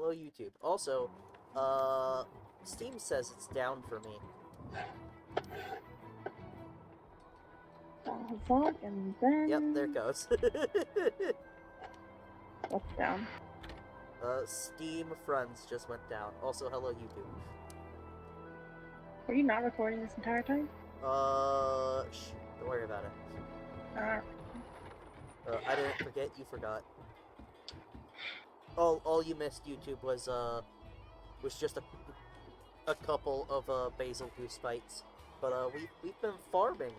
hello YouTube. Also, Steam says it's down for me. Fuck, and then... Yep, there it goes. What's down? Steam Friends just went down. Also, hello YouTube. Were you not recording this entire time? Shh, don't worry about it. I didn't forget, you forgot. All you missed, YouTube, was just a couple of, basil goose fights. But, we've been farming,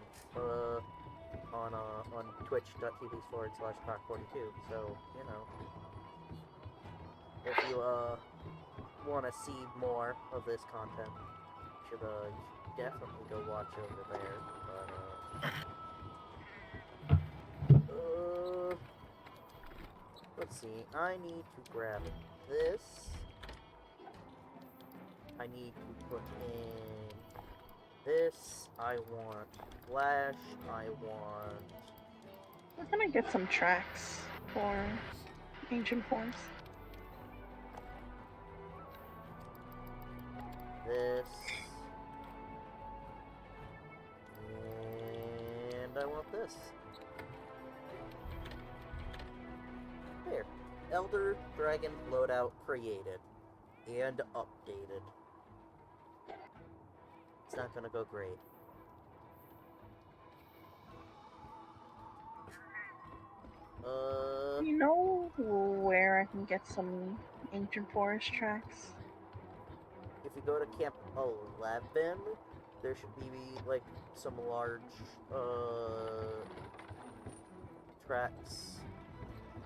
on twitch.tv/Crack42, so, you know. If you, want to see more of this content, you should definitely go watch over there, but, let's see, I need to grab this. I need to put in this. I want flash. I want... We're gonna get some tracks for ancient forms. This. And I want this. There. Elder Dragon loadout created. And updated. It's not gonna go great. You know where I can get some ancient forest tracks? If you go to Camp 11, there should be, like, some large, tracks.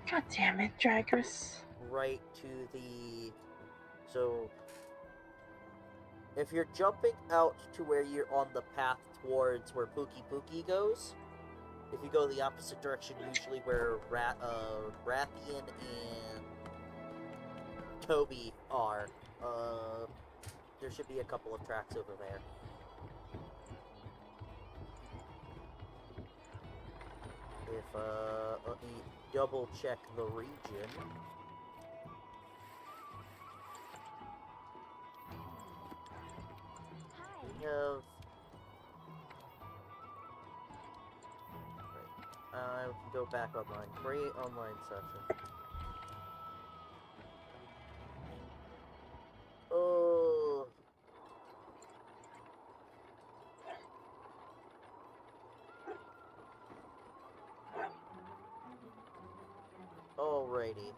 God damn it, Dragris. Right to the... So, if you're jumping out to where you're on the path towards where Pookie Pookie goes, if you go the opposite direction, usually where Rathian and Toby are, there should be a couple of tracks over there. If, let me double check the region. We have... Right. Go back online. Create online session. Oh... Alrighty.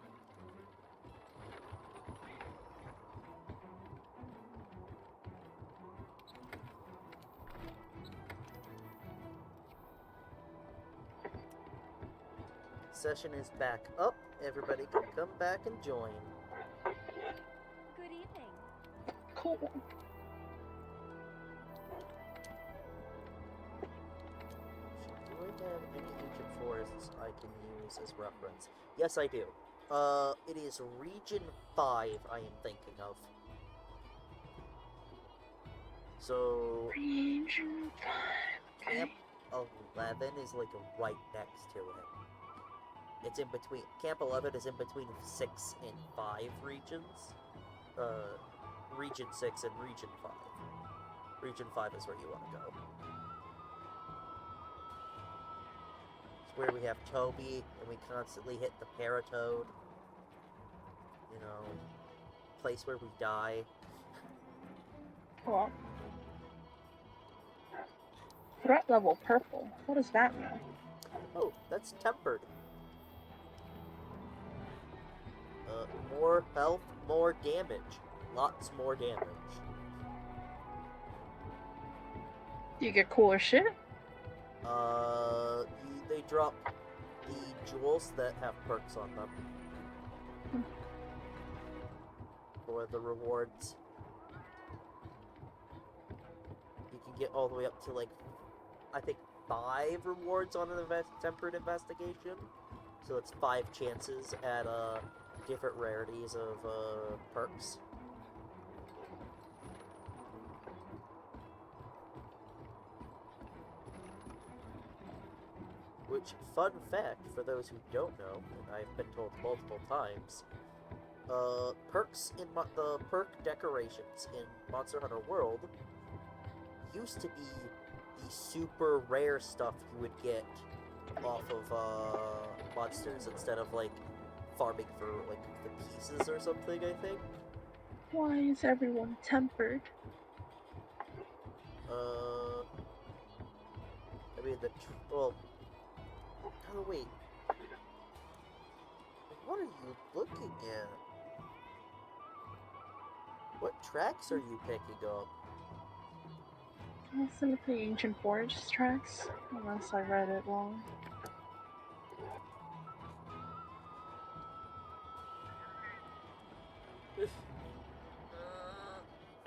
Session is back up. Everybody can come back and join. Good evening. Cool. Do I have any ancient forests I can use as reference? Yes, I do. It is Region 5 I am thinking of. So... Region 5. Okay. Camp 11 is, like, right next to it. It's in between... Camp 11 is in between 6 and 5 regions. Region 6 and Region 5. Region 5 is where you want to go. It's where we have Toby, and we constantly hit the Paratoad. You know, place where we die. Cool. Threat level purple. What does that mean? Oh, that's tempered. More health, more damage. Lots more damage. Do you get cooler shit? They drop the jewels that have perks on them. For the rewards. You can get all the way up to, like, I think 5 rewards on an tempered investigation. So it's 5 chances at, different rarities of, perks. Which, fun fact, for those who don't know, and I've been told multiple times, perks in the perk decorations in Monster Hunter World used to be the super rare stuff you would get off of monsters instead of like farming for like the pieces or something, I think. Why is everyone tempered? I mean well, oh wait, what are you looking at? What tracks are you picking up? Some of the ancient forest tracks, unless I read it wrong.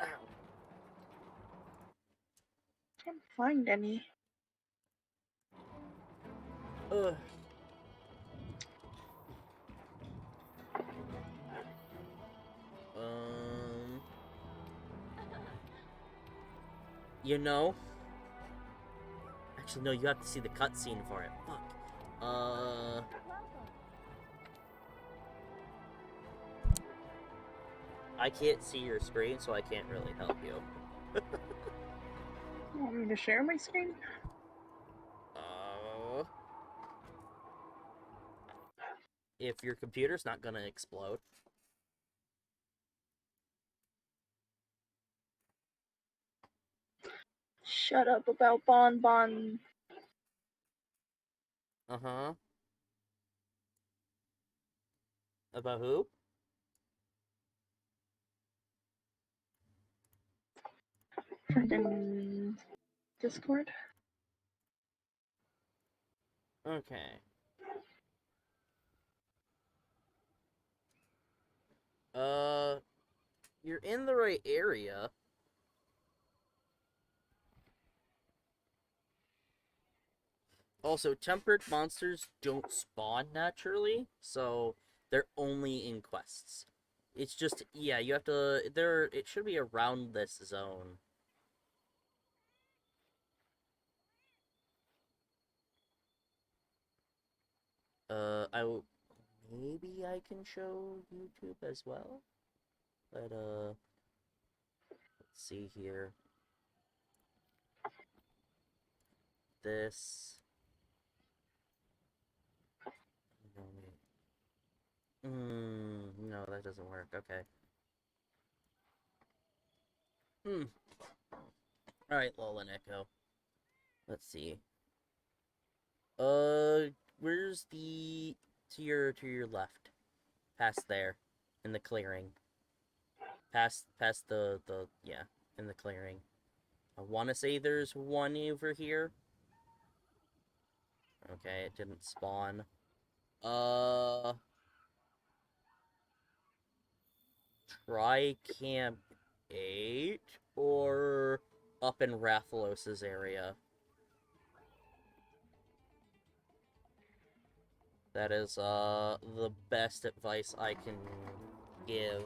Ow. Can't find any. Ugh. You know, actually, no. You have to see the cutscene for it. Fuck. Welcome. I can't see your screen, so I can't really help you. You want me to share my screen? If your computer's not gonna explode. Shut up about Bon Bon. Uh-huh. About who? Freaking Discord. Okay. You're in the right area. Also, tempered monsters don't spawn naturally, so they're only in quests. It's just, yeah, you have to, it should be around this zone. Maybe I can show YouTube as well? But, let's see here. This. No, wait. No, that doesn't work. Okay. Alright, Lolaneko. Let's see. Where's the... to your left. Past there. In the clearing. Past yeah, in the clearing. I want to say there's one over here. Okay, it didn't spawn. Try Camp 8 or up in Rathalos' area. That is, the best advice I can give.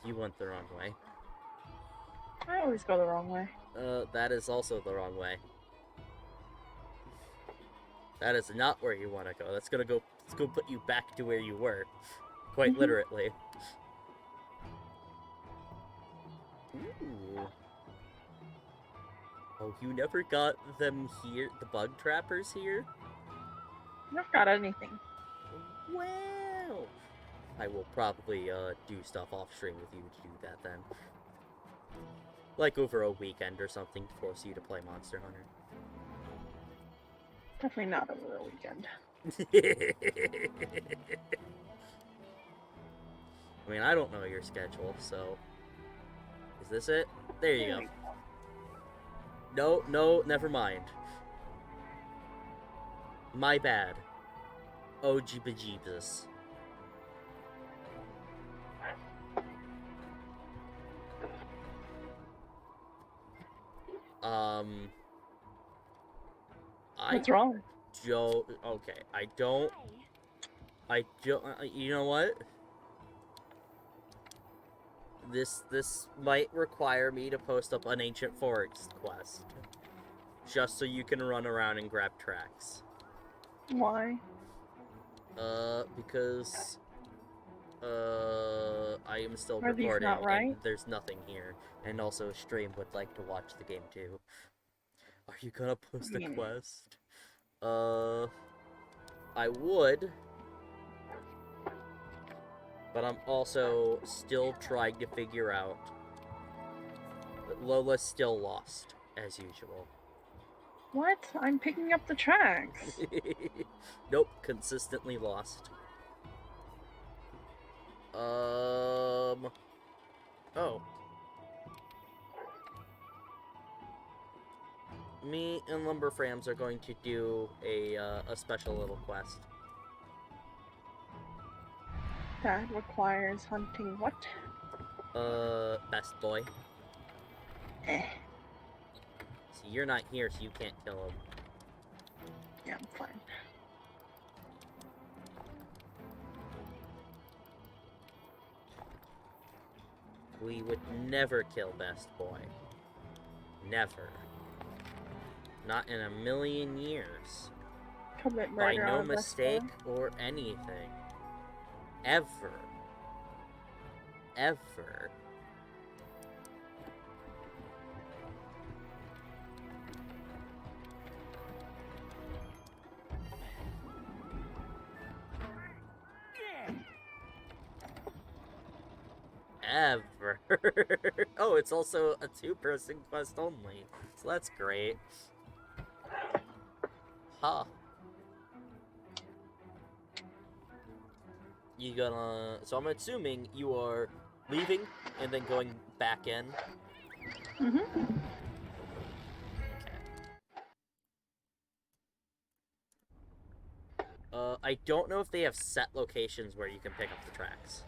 You went the wrong way. I always go the wrong way. That is also the wrong way. That is not where you want to go. Let's go put you back to where you were. Quite literally. Ooh. Oh, you never got them here, the bug trappers here? Never got anything. Well, I will probably, do stuff off stream with you to do that then. Like over a weekend or something to force you to play Monster Hunter. Definitely not over the weekend. I mean, I don't know your schedule, so... Is this it? There you go. No, never mind. My bad. Oh, jeebus. What's wrong? Okay, I don't, you know what? This might require me to post up an Ancient Forest quest. Just so you can run around and grab tracks. Why? Because, I am still Are these recording, not right? and there's nothing here. And also, Stream would like to watch the game, too. Are you gonna post a quest? I would. But I'm also still trying to figure out that Lola's still lost, as usual. What? I'm picking up the tracks. Nope, consistently lost. Oh. Me and Lumber Frams are going to do a special little quest. That requires hunting what? Best boy. Eh. See, you're not here, so you can't kill him. Yeah, I'm fine. We would never kill Best Boy. Never. Not in a million years. Commit By murder no on Best mistake Boy. or anything. Ever. Ever. Ever. Oh, it's also a two-person quest only. So that's great. Huh. You gonna... So I'm assuming you are leaving and then going back in. Mm-hmm. I don't know if they have set locations where you can pick up the tracks.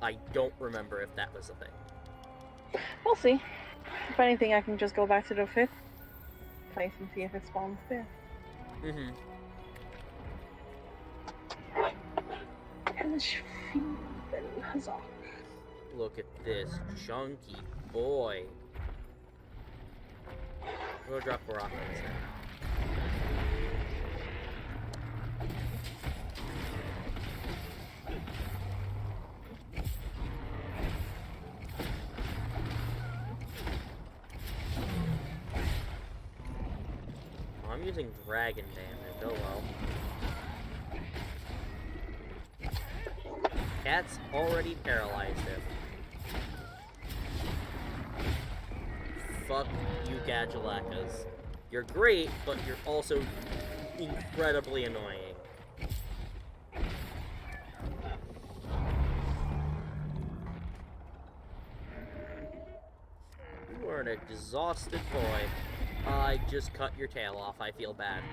I don't remember if that was a thing. We'll see. If anything, I can just go back to the 5th place and see if it spawns there. Mm-hmm. Huzzah. Look at this chunky boy. We'll drop a rock on his head. Oh, I'm using dragon damage, oh well. Cat's already paralyzed him. Fuck you, Gadulakas. You're great, but you're also incredibly annoying. You are an exhausted boy. I just cut your tail off. I feel bad.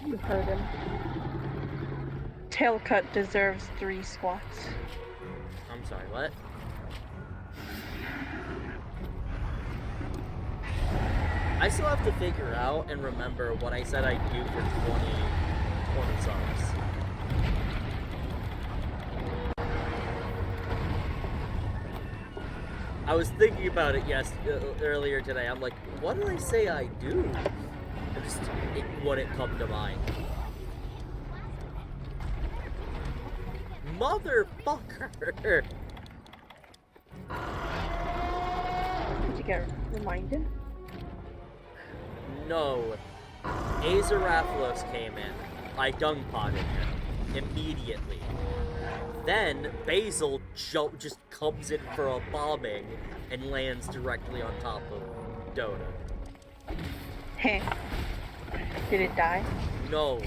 You heard him. Tail cut deserves 3 squats. I'm sorry, what? I still have to figure out and remember what I said I'd do for 20 subs. I was thinking about it earlier today. I'm like, what did I say I do? It wouldn't come to mind. Motherfucker! Did you get reminded? No. Azarathalos came in. I dung potted him. Immediately. Then, Basil just comes in for a bombing and lands directly on top of Dota. Heh. Did it die? No.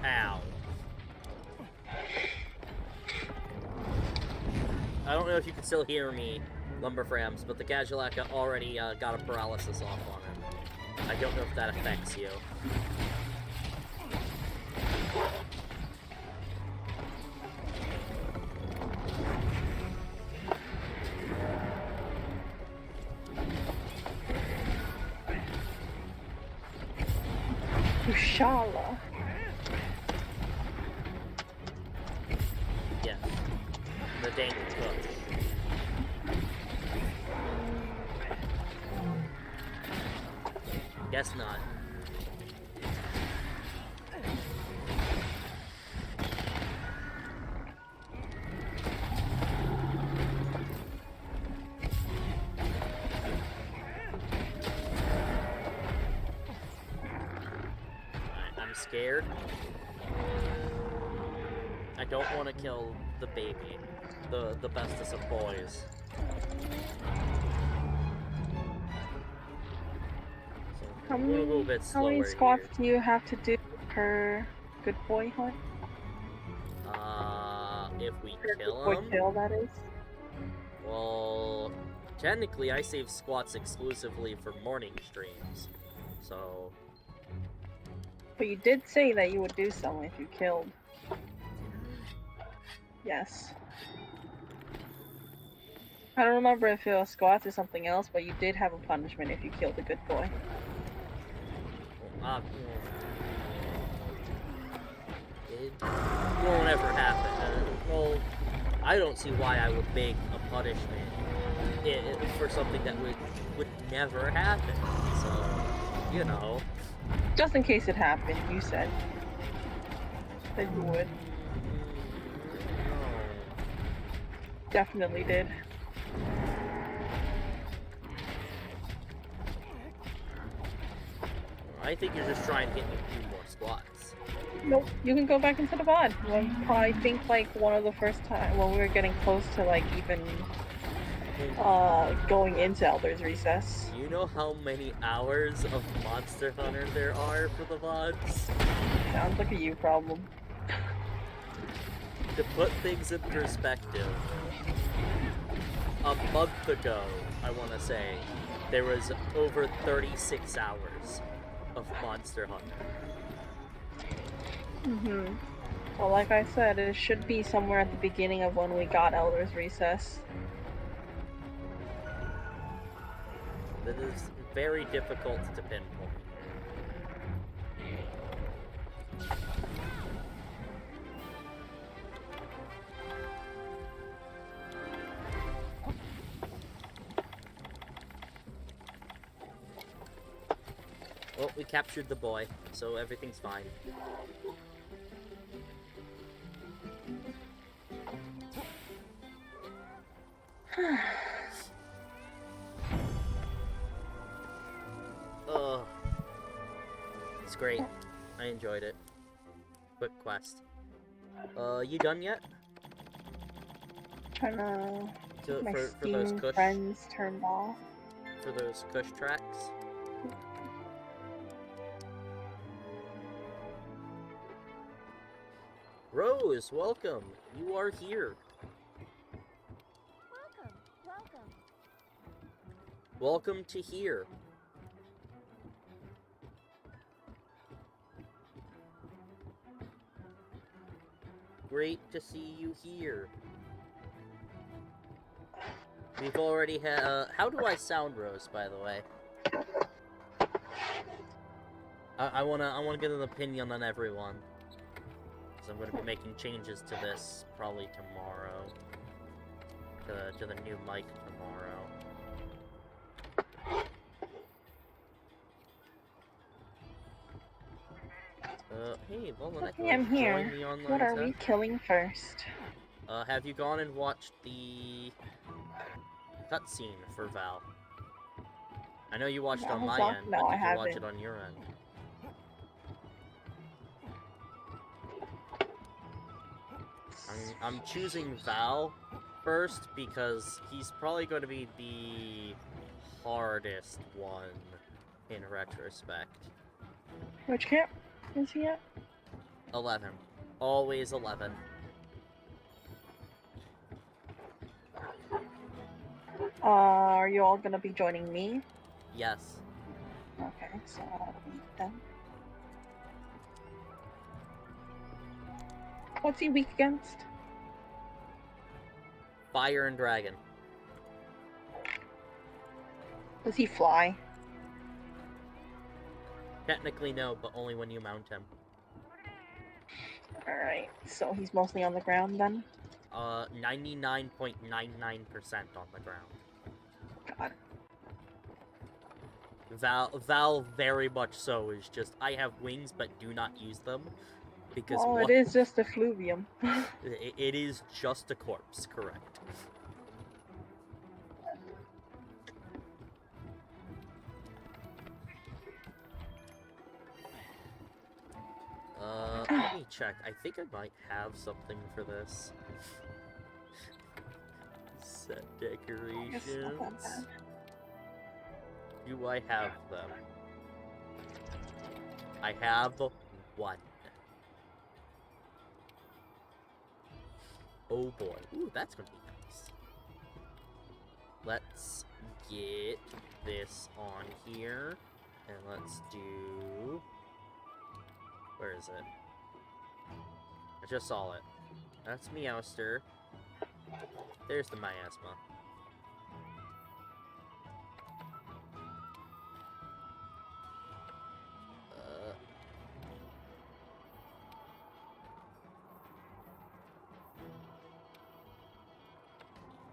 Ow. I don't know if you can still hear me, Lumberframs, but the Gadulaka already got a paralysis off on him. I don't know if that affects you. Inshallah. Yes. The Daniel Cook. Guess not. I'm scared. I don't want to kill the baby, the bestest of boys. So How I'm gonna go a many, bit how many slower squats here. do you have to do per good boy hunt? If we Per good kill boy him, kill, that is. well, technically I save squats exclusively for morning streams, so But you did say that you would do some if you killed. Yes. I don't remember if it was squats or something else, but you did have a punishment if you killed a good boy. it won't ever happen. Well, I don't see why I would make a punishment for something that would never happen. So, you know. Just in case it happened, you said that you would. Definitely did. I think you're just trying to get me a few more squats. Nope, you can go back into the VOD. I think like one of the first time when we were getting close to like even going into Elder's Recess. You know how many hours of Monster Hunter there are for the VODs? Sounds like a you problem. To put things in perspective, a month ago, I want to say, there was over 36 hours of Monster Hunter. Mm-hmm. Well, like I said, it should be somewhere at the beginning of when we got Elder's Recess. That is very difficult to pinpoint. Well, we captured the boy, so everything's fine. Oh, it's great. I enjoyed it. Quick quest. You done yet? Trying to keep my For those Steam Kush? friends turned off. For those Kush tracks? Rose, welcome! You are here. Welcome, welcome. Welcome to here. Great to see you here. We've already had. How do I sound, Rose? By the way, I wanna get an opinion on everyone. So I'm gonna be making changes to this probably tomorrow. To the new mic tomorrow. Hey, Lolaneko, Okay, I'm here. join me online. What are we killing first? Have you gone and watched the cutscene for Val? I know you watched on my Val's end, no, but I did you watch it haven't. on your end? I'm choosing Val first because he's probably going to be the hardest one in retrospect. Which camp is he at? 11. Always 11. Are you all gonna be joining me? Yes. Okay, so I'll meet them. What's he weak against? Fire and Dragon. Does he fly? Technically no, but only when you mount him. Alright, so he's mostly on the ground then? 99.99% on the ground. God. Val very much so is just, I have wings but do not use them. Because Well, what? it is just a fluvium. It is just a corpse, correct. Let me check. I think I might have something for this. Set decorations. It's not that bad. Do I have them? I have one. Oh boy. Ooh, that's gonna be nice. Let's get this on here. And let's do... Where is it? I just saw it. That's Meowster. There's the miasma.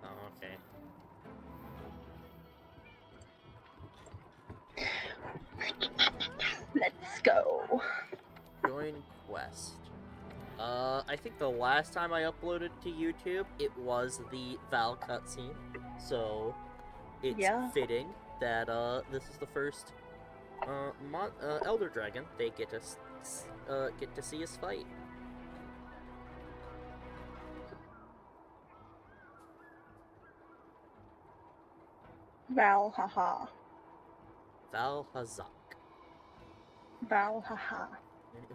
Oh, okay. Let's go. Join quest. I think the last time I uploaded to YouTube, it was the Val cutscene. So, it's fitting that, this is the first, Elder Dragon they get to see us fight. Val, haha. Val Hazak. Val, haha.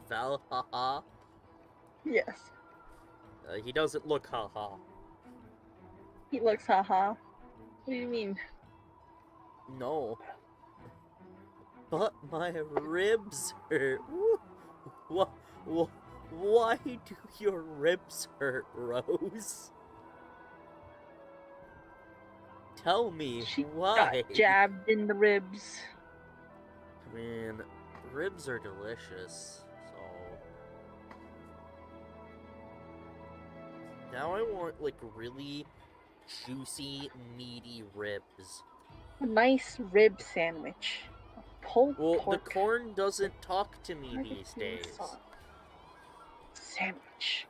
Val haha. Yes. He doesn't look haha. He looks haha. What do you mean? No. But my ribs hurt. Why do your ribs hurt, Rose? Tell me She why. got jabbed in the ribs. I mean, ribs are delicious, so... Now I want, like, really juicy, meaty ribs. A nice rib sandwich. A pulled Well, pork the corn doesn't talk to me barbecue these days. sauce. Sandwich.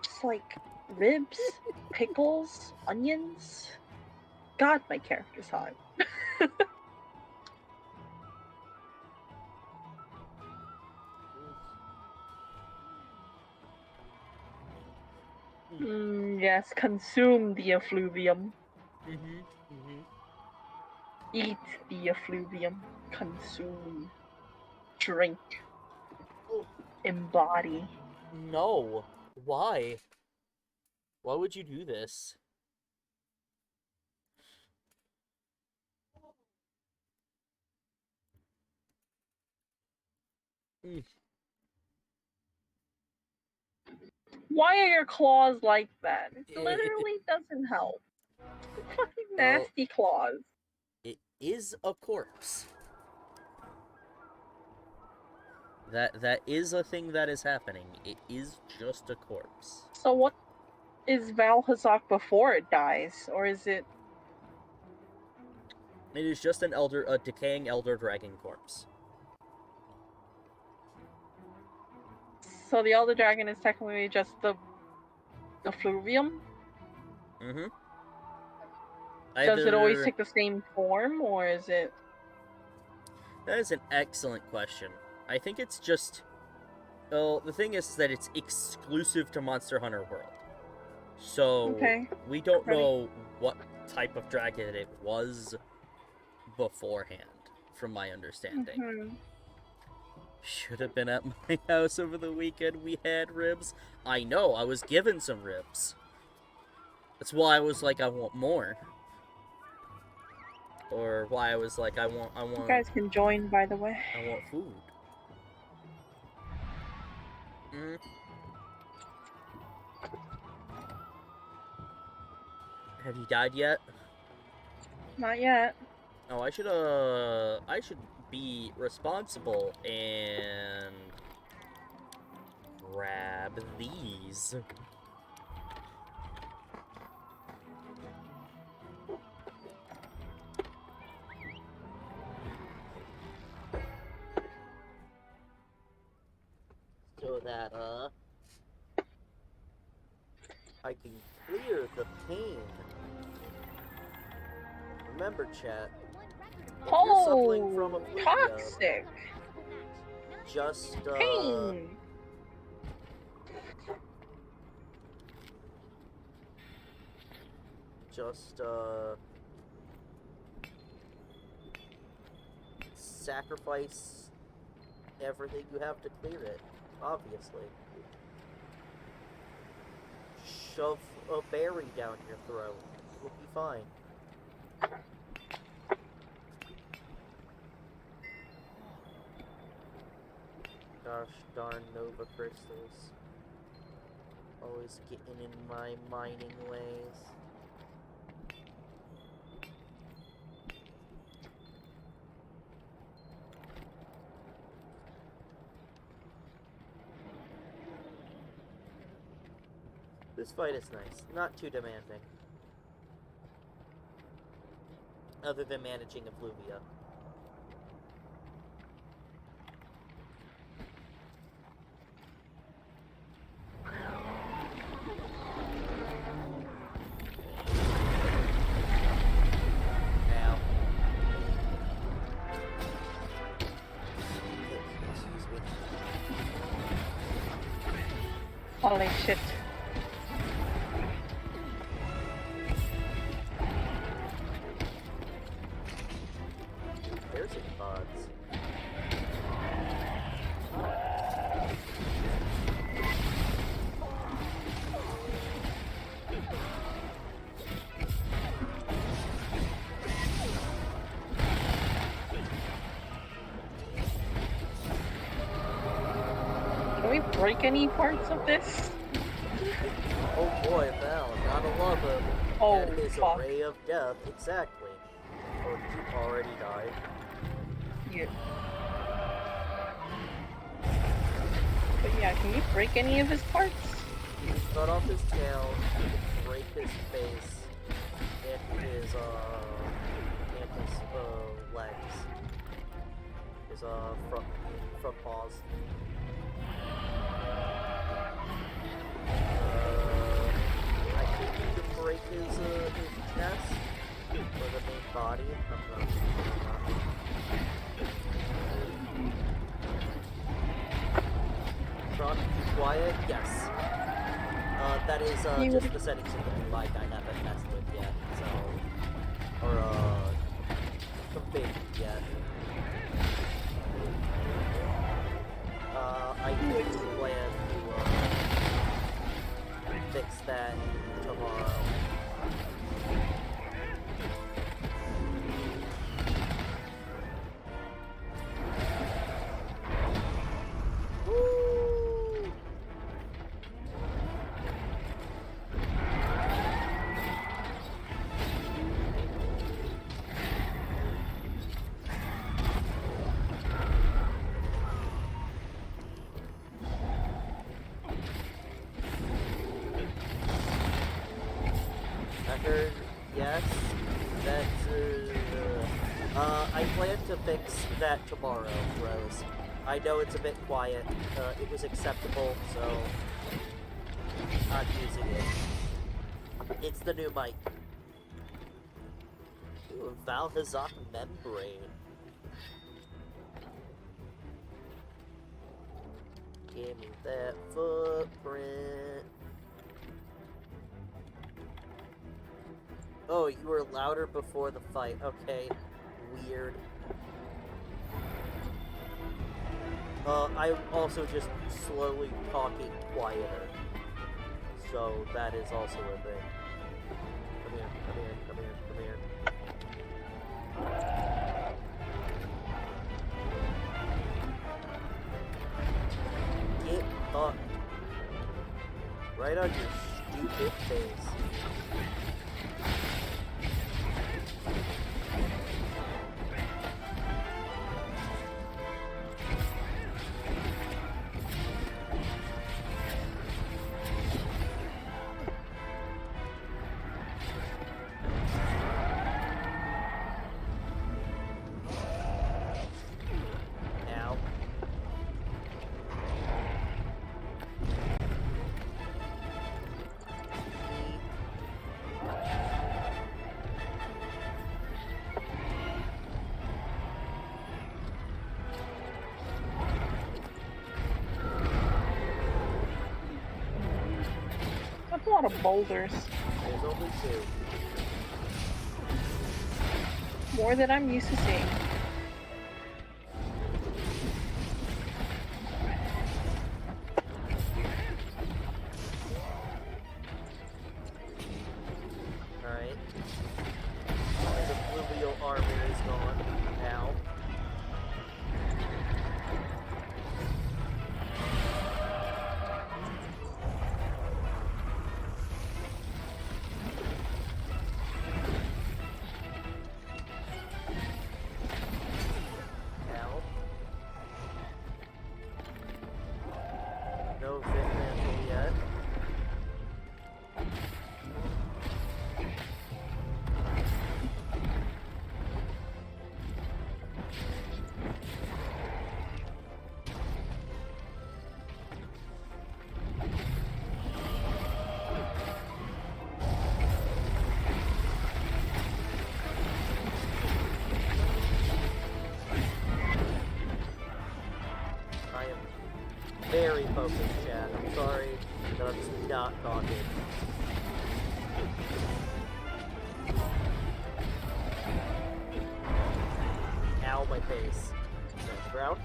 Just like ribs, pickles, onions. God, my character's hot. Yes, consume the effluvium. Eat the effluvium. Consume. Drink. Embody. No. Why? Why would you do this? Why are your claws like that? It literally doesn't help. Fucking nasty claws. It is a corpse. That is a thing that is happening. It is just a corpse. So what is Valhazak before it dies? Or is it... It is just a decaying elder dragon corpse. So the Elder Dragon is technically just the effluvium? Mm-hmm. Does it always take the same form, or is it... That is an excellent question. I think it's just... Well, the thing is that it's exclusive to Monster Hunter World. So, we don't know what type of dragon it was beforehand, from my understanding. Should have been at my house over the weekend. We had ribs. I know, I was given some ribs. That's why I was like, I want more. Or why I was like, I want... You guys can join, by the way. I want food. Have you died yet? Not yet. Oh, I should be responsible and grab these. So that, I can clear the pain. Remember, chat, if you're suffering from Oh, effluvia, toxic just, pain. just, sacrifice everything you have to clear it, obviously. Shove a berry down your throat. You'll be fine. Gosh darn Nova crystals. Always getting in my mining ways. This fight is nice, not too demanding. Other than managing effluvia. Now. Excuse me. Holy shit. There's some pods. Can we break any parts of this? Oh boy, Val, gotta love him. Oh, And his fuck. array of death, exactly. Or you already died. Yeah. But yeah, can you break any of his parts? You can cut off his tail, you can break his face, and his legs. His, front paws. I think you can break his chest, or the main body. I'm not. Tron, be quiet? Yes. That is, just the settings of the blue light I haven't messed with yet, so... Or, configured yet. I do plan to, fix that tomorrow. Woo! I heard yes. That's I plan to fix that tomorrow, Rose. I know it's a bit quiet. It was acceptable, so I'm using it. It's the new mic. Ooh, Valhazak membrane. Give me that footprint. Oh, you were louder before the fight. Okay. Weird. I'm also just slowly talking quieter. So that is also a thing. Come here, come here, come here, come here. Get up. Right on your stupid face. a lot of boulders. There's only 2. More than I'm used to seeing. Alright. The fluvial armor is gone now. Now. No fit mantle yet. I am very focused, chat. I'm sorry that I'm just not talking. Ow, my face. Ground?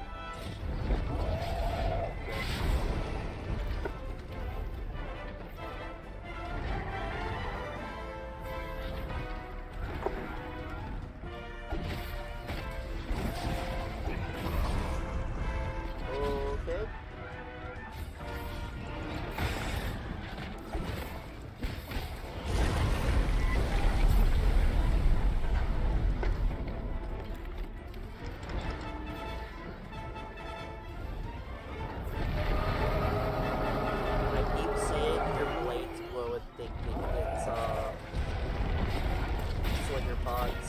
Okay. I keep seeing your blades glow and thinking it's slinger pods.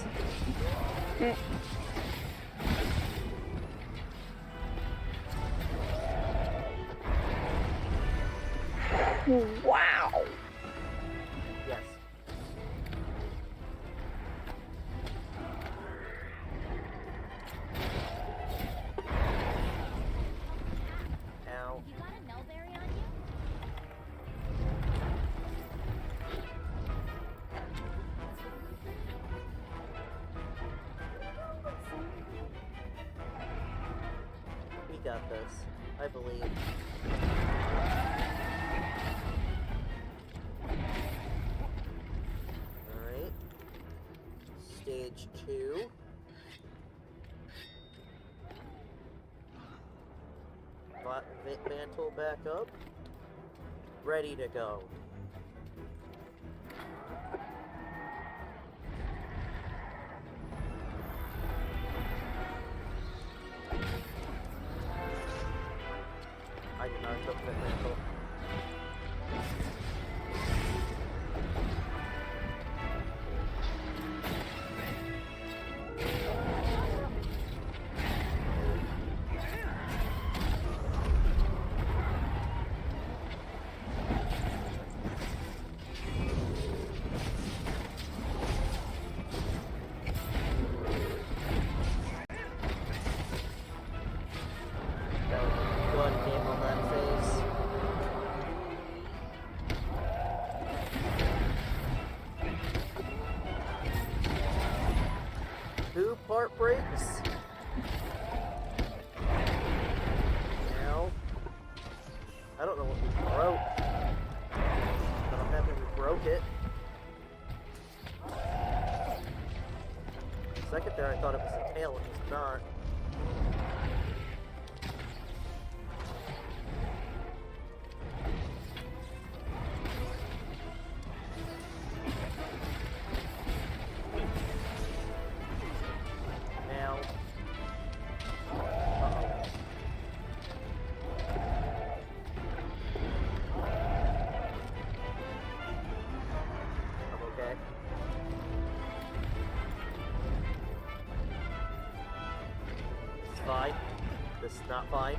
Wow. Yes. Ow. You got a Melberry on you? We got this. I believe. Alright. Stage 2. Vit mantle back up. Ready to go. I did not equip Vit mantle. That was a good game on that phase. Two part breaks. Now, I don't know what we broke, but I'm happy we broke it. Second there, I thought it was a tail, it was not. Now. Uh-oh. I'm okay. It's fine. This is not fine.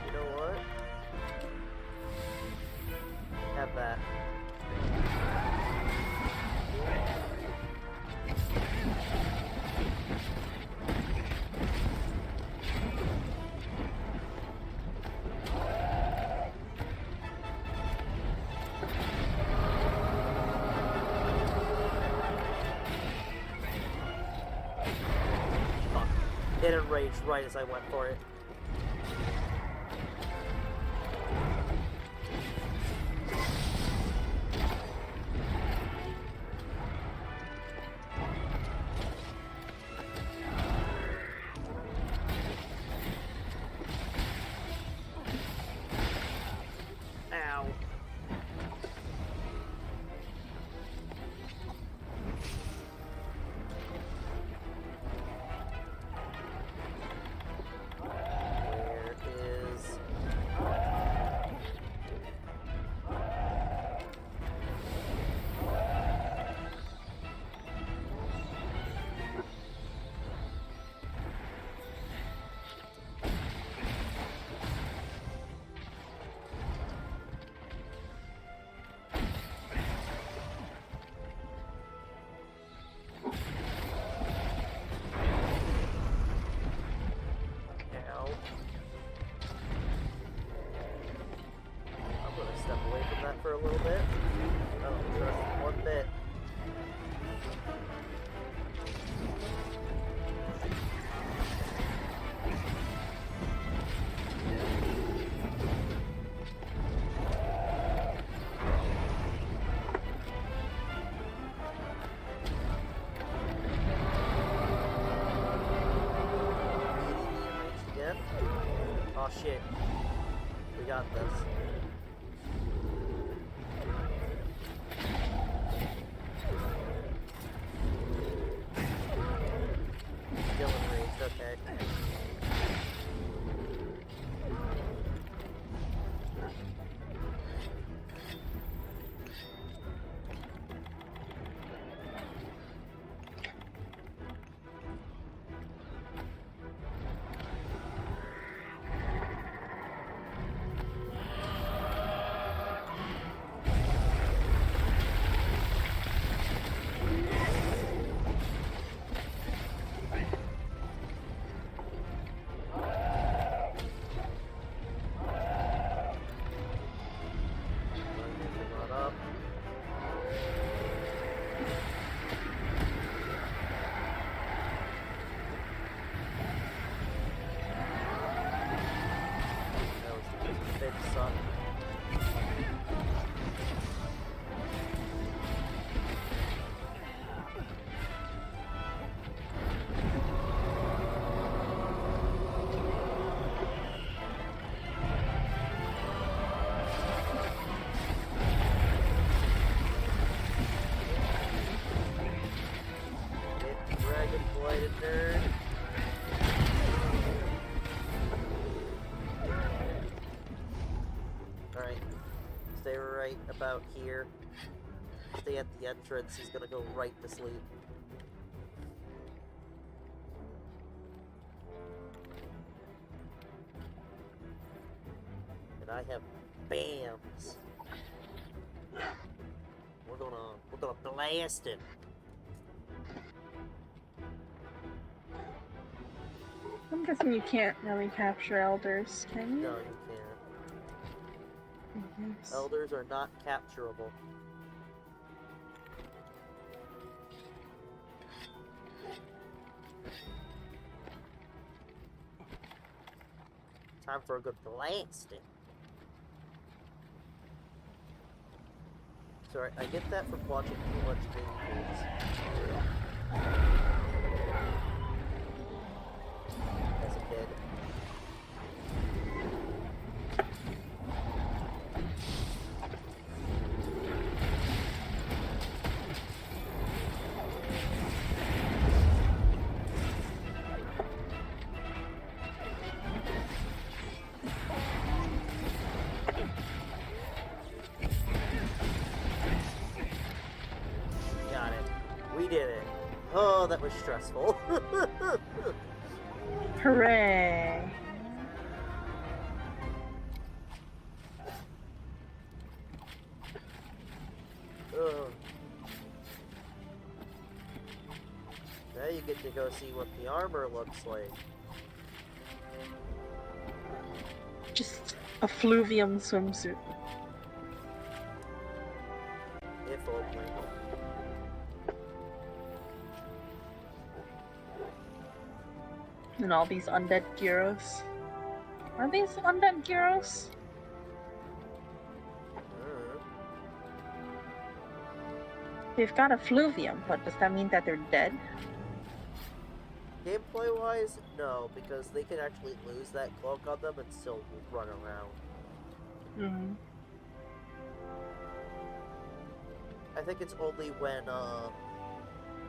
You know what? Have that. It enraged right as I went for it. Ow. Where is... Ow. I'm gonna step away from that for a little bit. I don't trust it one bit. Immediately enraged again. Oh shit. We got this. Still enraged, okay. Run up. That was the big suck. Get dragon blighted nerd. Alright. Stay right about here. Stay at the entrance. He's gonna go right to sleep. And I have BAMs. We're gonna blast him. I'm guessing you can't really capture elders, can you? No, you can't. Yes. Elders are not capturable. Time for a good blasting. Sorry, I get that from watching too much mini as a kid. Got it. We did it. Oh, that was stressful. Hooray! Ugh. Now you get to go see what the armor looks like. Just a fluvium swimsuit. If only. And all these undead gyros. Are these undead gyros? They've got a fluvium, but does that mean that they're dead? Gameplay wise, no, because they can actually lose that cloak on them and still run around. Hmm. I think it's only when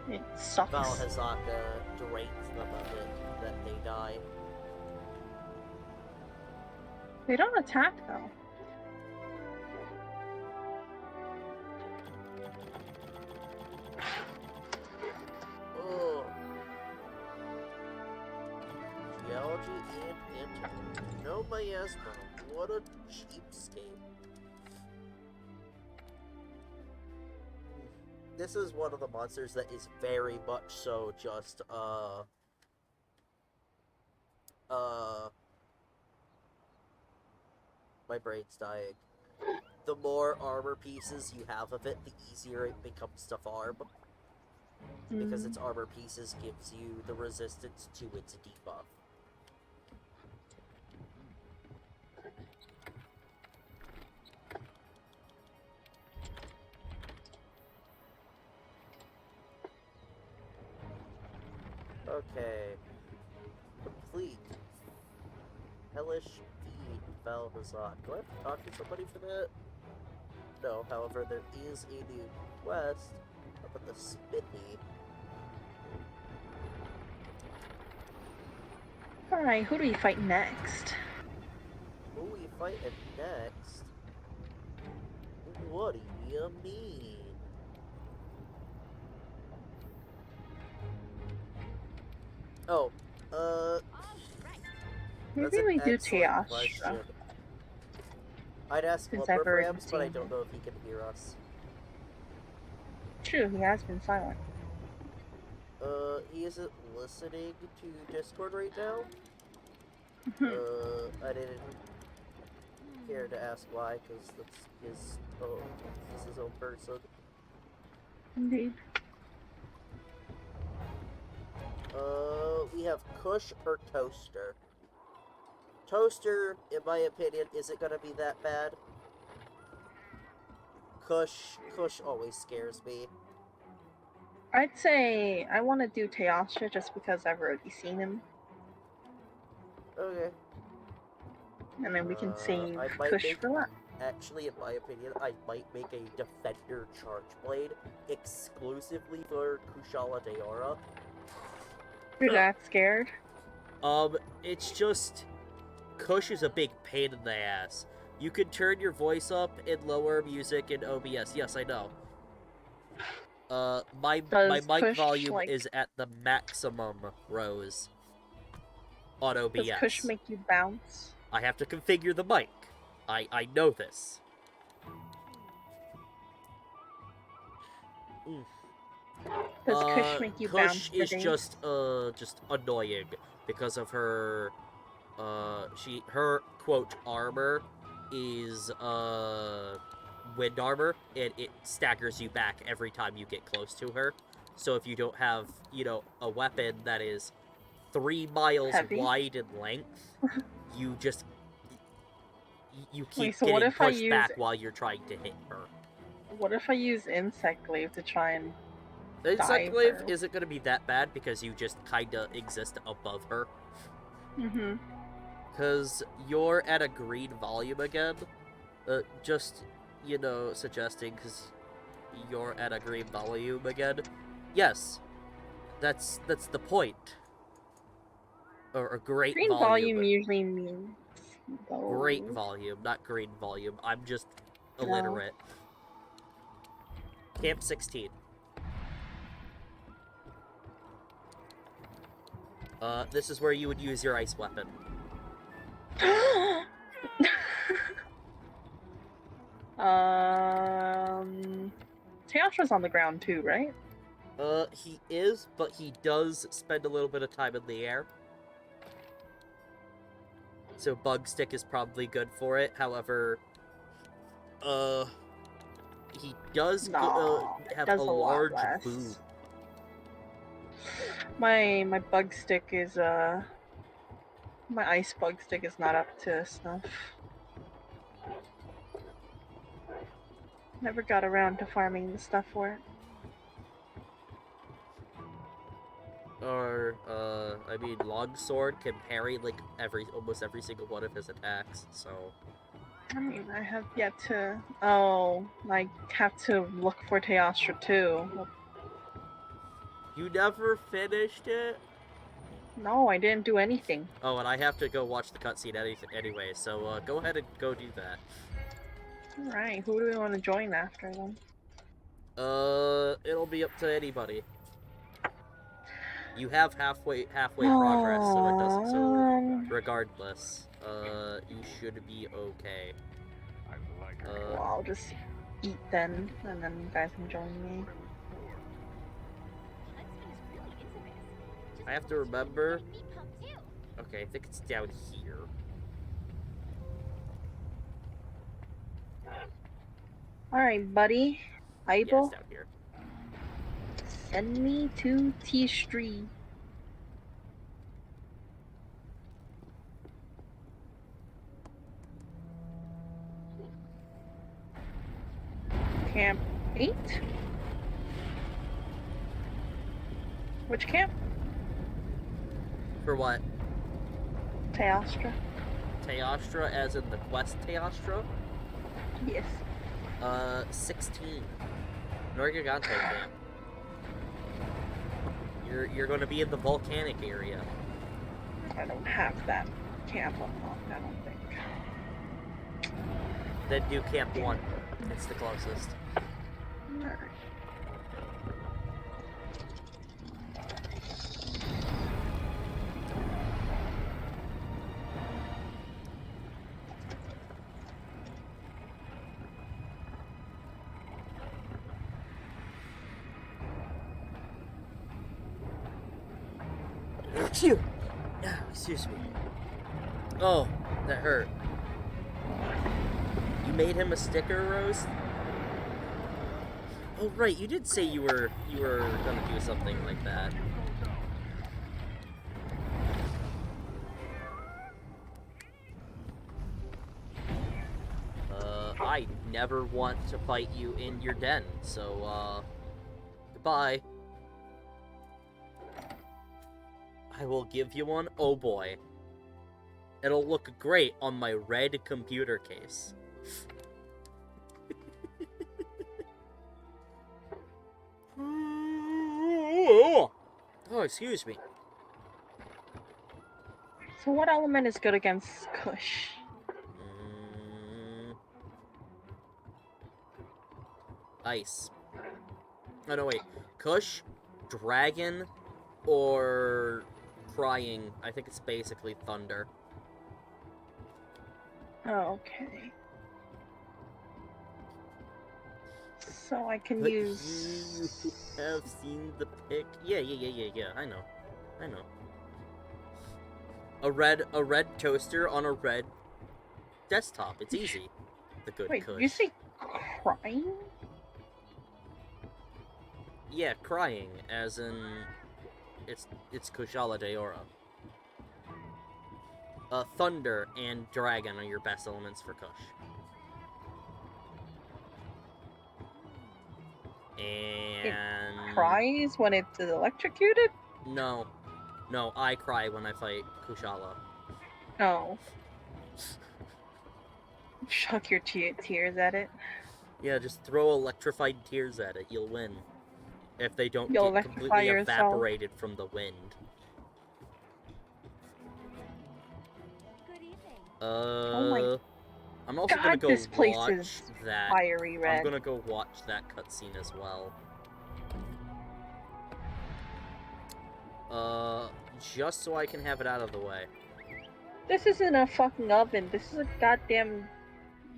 It sucks. Valhazaka drains them of it that they die. They don't attack though. Oh. Geology and antidote. No miasma. What a cheapskate. This is one of the monsters that is very much so just, my brain's dying. The more armor pieces you have of it, the easier it becomes to farm. Because its armor pieces gives you the resistance to its debuff. Okay. Complete. Hellish Feed Valhazak. Do I have to talk to somebody for that? No, however, there is a new quest up in the Smithy. Alright, who do we fight next? Who we fighting next? What do you mean? Oh, Maybe that's we an do excellent Teostra. question. I'd ask Since I've already Lumberframs, but I seen don't him. know if he can hear us. True, he has been silent. He isn't listening to Discord right now. I didn't care to ask why, because that's his, he's his own person. Indeed. We have Kush or Toaster. Toaster, in my opinion, isn't gonna be that bad. Kush always scares me. I'd say I want to do Teostra just because I've already seen him. Okay. And then we can save I might Kush make- for that. Actually, in my opinion, I might make a Defender Charge Blade exclusively for Kushala Daora. You're that scared? It's just... Kush is a big pain in the ass. You can turn your voice up and lower music in OBS. Yes, I know. My Does mic Kush, volume like- is at the maximum, Rose. On OBS. Does Kush make you bounce? I have to configure the mic. I know this. Does Kush make you bounce? Kush is just annoying because of her her quote armor is wind armor, and it staggers you back every time you get close to her. So if you don't have, you know, a weapon that is 3 miles Heavy? wide in length, you just you keep Wait, so what getting if I pushed use- back while you're trying to hit her. What if I use Insect Glaive to try and Insect dive Glaive her? isn't going to be that bad because you just kind of exist above her. Mm-hmm. Because you're at a green volume again. Just, you know, suggesting because you're at a green volume again. Yes, that's the point. Or a great Green volume usually means low. Great volume, not green volume. I'm just illiterate. Camp 16. This is where you would use your ice weapon. Teostra's on the ground too, right? He is, but he does spend a little bit of time in the air. So Bug Stick is probably good for it. However, he does have does a a lot large less. boot. My Bug Stick is My ice bug stick is not up to snuff. Never got around to farming the stuff for it. Or, I mean, Longsword can parry, like, almost every single one of his attacks, so... I mean, I have yet to... Oh, I have to look for Teostra too. You never finished it? No, I didn't do anything. Oh, and I have to go watch the cutscene anyway, so, go ahead and go do that. Alright, who do we want to join after then? It'll be up to anybody. You have halfway progress, so it doesn't, so regardless, you should be okay. Well, I'll just eat then, and then you guys can join me. I have to remember... Okay, I think it's down here. Alright, buddy. Yeah, Aibo, it's down here. send me to T Street. Camp 8? Which camp? For what? Teostra. Teostra, as in the quest Teostra? Yes. 16. Norgigante camp. You're gonna be in the volcanic area. I don't have that camp unlocked, I don't think. Then do camp 1. It's the closest. Alright. Phew! Excuse me. Oh, that hurt. You made him a sticker, Rose? Oh right, you did say you were gonna do something like that. I never want to fight you in your den, so goodbye. I will give you one. Oh boy. It'll look great on my red computer case. Oh, excuse me. So what element is good against Kush? Ice. Oh no, wait. Kush, Dragon, or Crying. I think it's basically Thunder. Okay. So I can But use... you have seen the pic. Yeah. I know. A red toaster on a red desktop. It's easy. The good Wait, Kush. you say crying? Yeah, Crying, as in it's Kushala Deora. Thunder and Dragon are your best elements for Kush. And It cries when it's electrocuted? No, I cry when I fight Kushala. No. Chuck your tears at it. Yeah, just throw electrified tears at it. You'll win. If they don't You'll get electrify completely yourself. evaporated from the wind. Good evening. my I'm also gonna God, go this place watch is that. fiery red. I'm gonna go watch that cutscene as well. Just so I can have it out of the way. This isn't a fucking oven. This is a goddamn...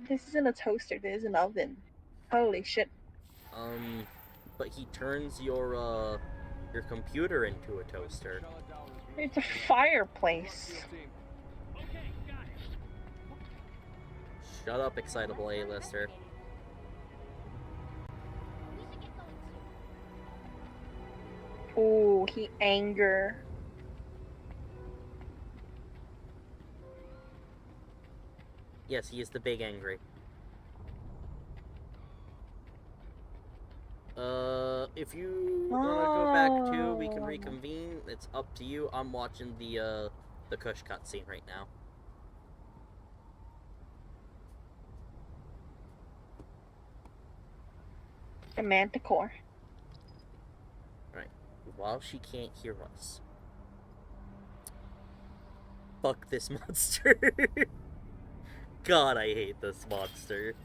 This isn't a toaster. This is an oven. Holy shit. But he turns your computer into a toaster. It's a fireplace. Shut up, excitable A-lister. Ooh, he anger. Yes, he is the big angry. If you wanna go back too, we can Oh. reconvene. It's up to you. I'm watching the Kush cutscene right now. The Manticore. Right. While she can't hear us. Fuck this monster. God, I hate this monster.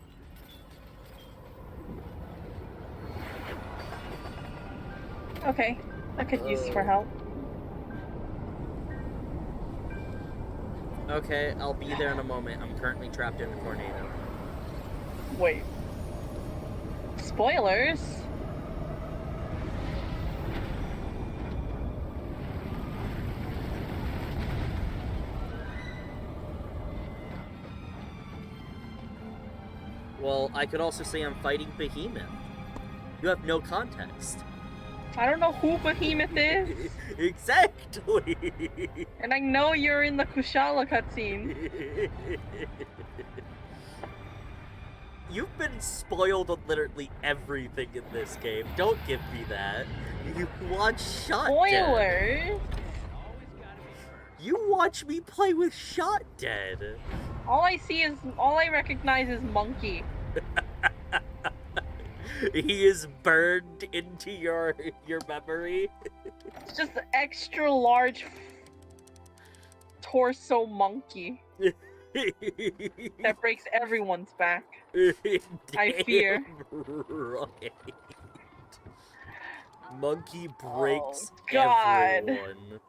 Okay, I could use for help. Okay, I'll be there in a moment. I'm currently trapped in a tornado. Wait. Spoilers? Well, I could also say I'm fighting Behemoth. You have no context. I don't know who Behemoth is. Exactly! And I know you're in the Kushala cutscene. You've been spoiled on literally everything in this game. Don't give me that. You watch Shot Dead. Spoilers? You watch me play with Shot Dead. All I recognize is Monkey. He is burned into your memory. It's just an extra large torso monkey that breaks everyone's back. I fear. Right. Monkey breaks God. everyone.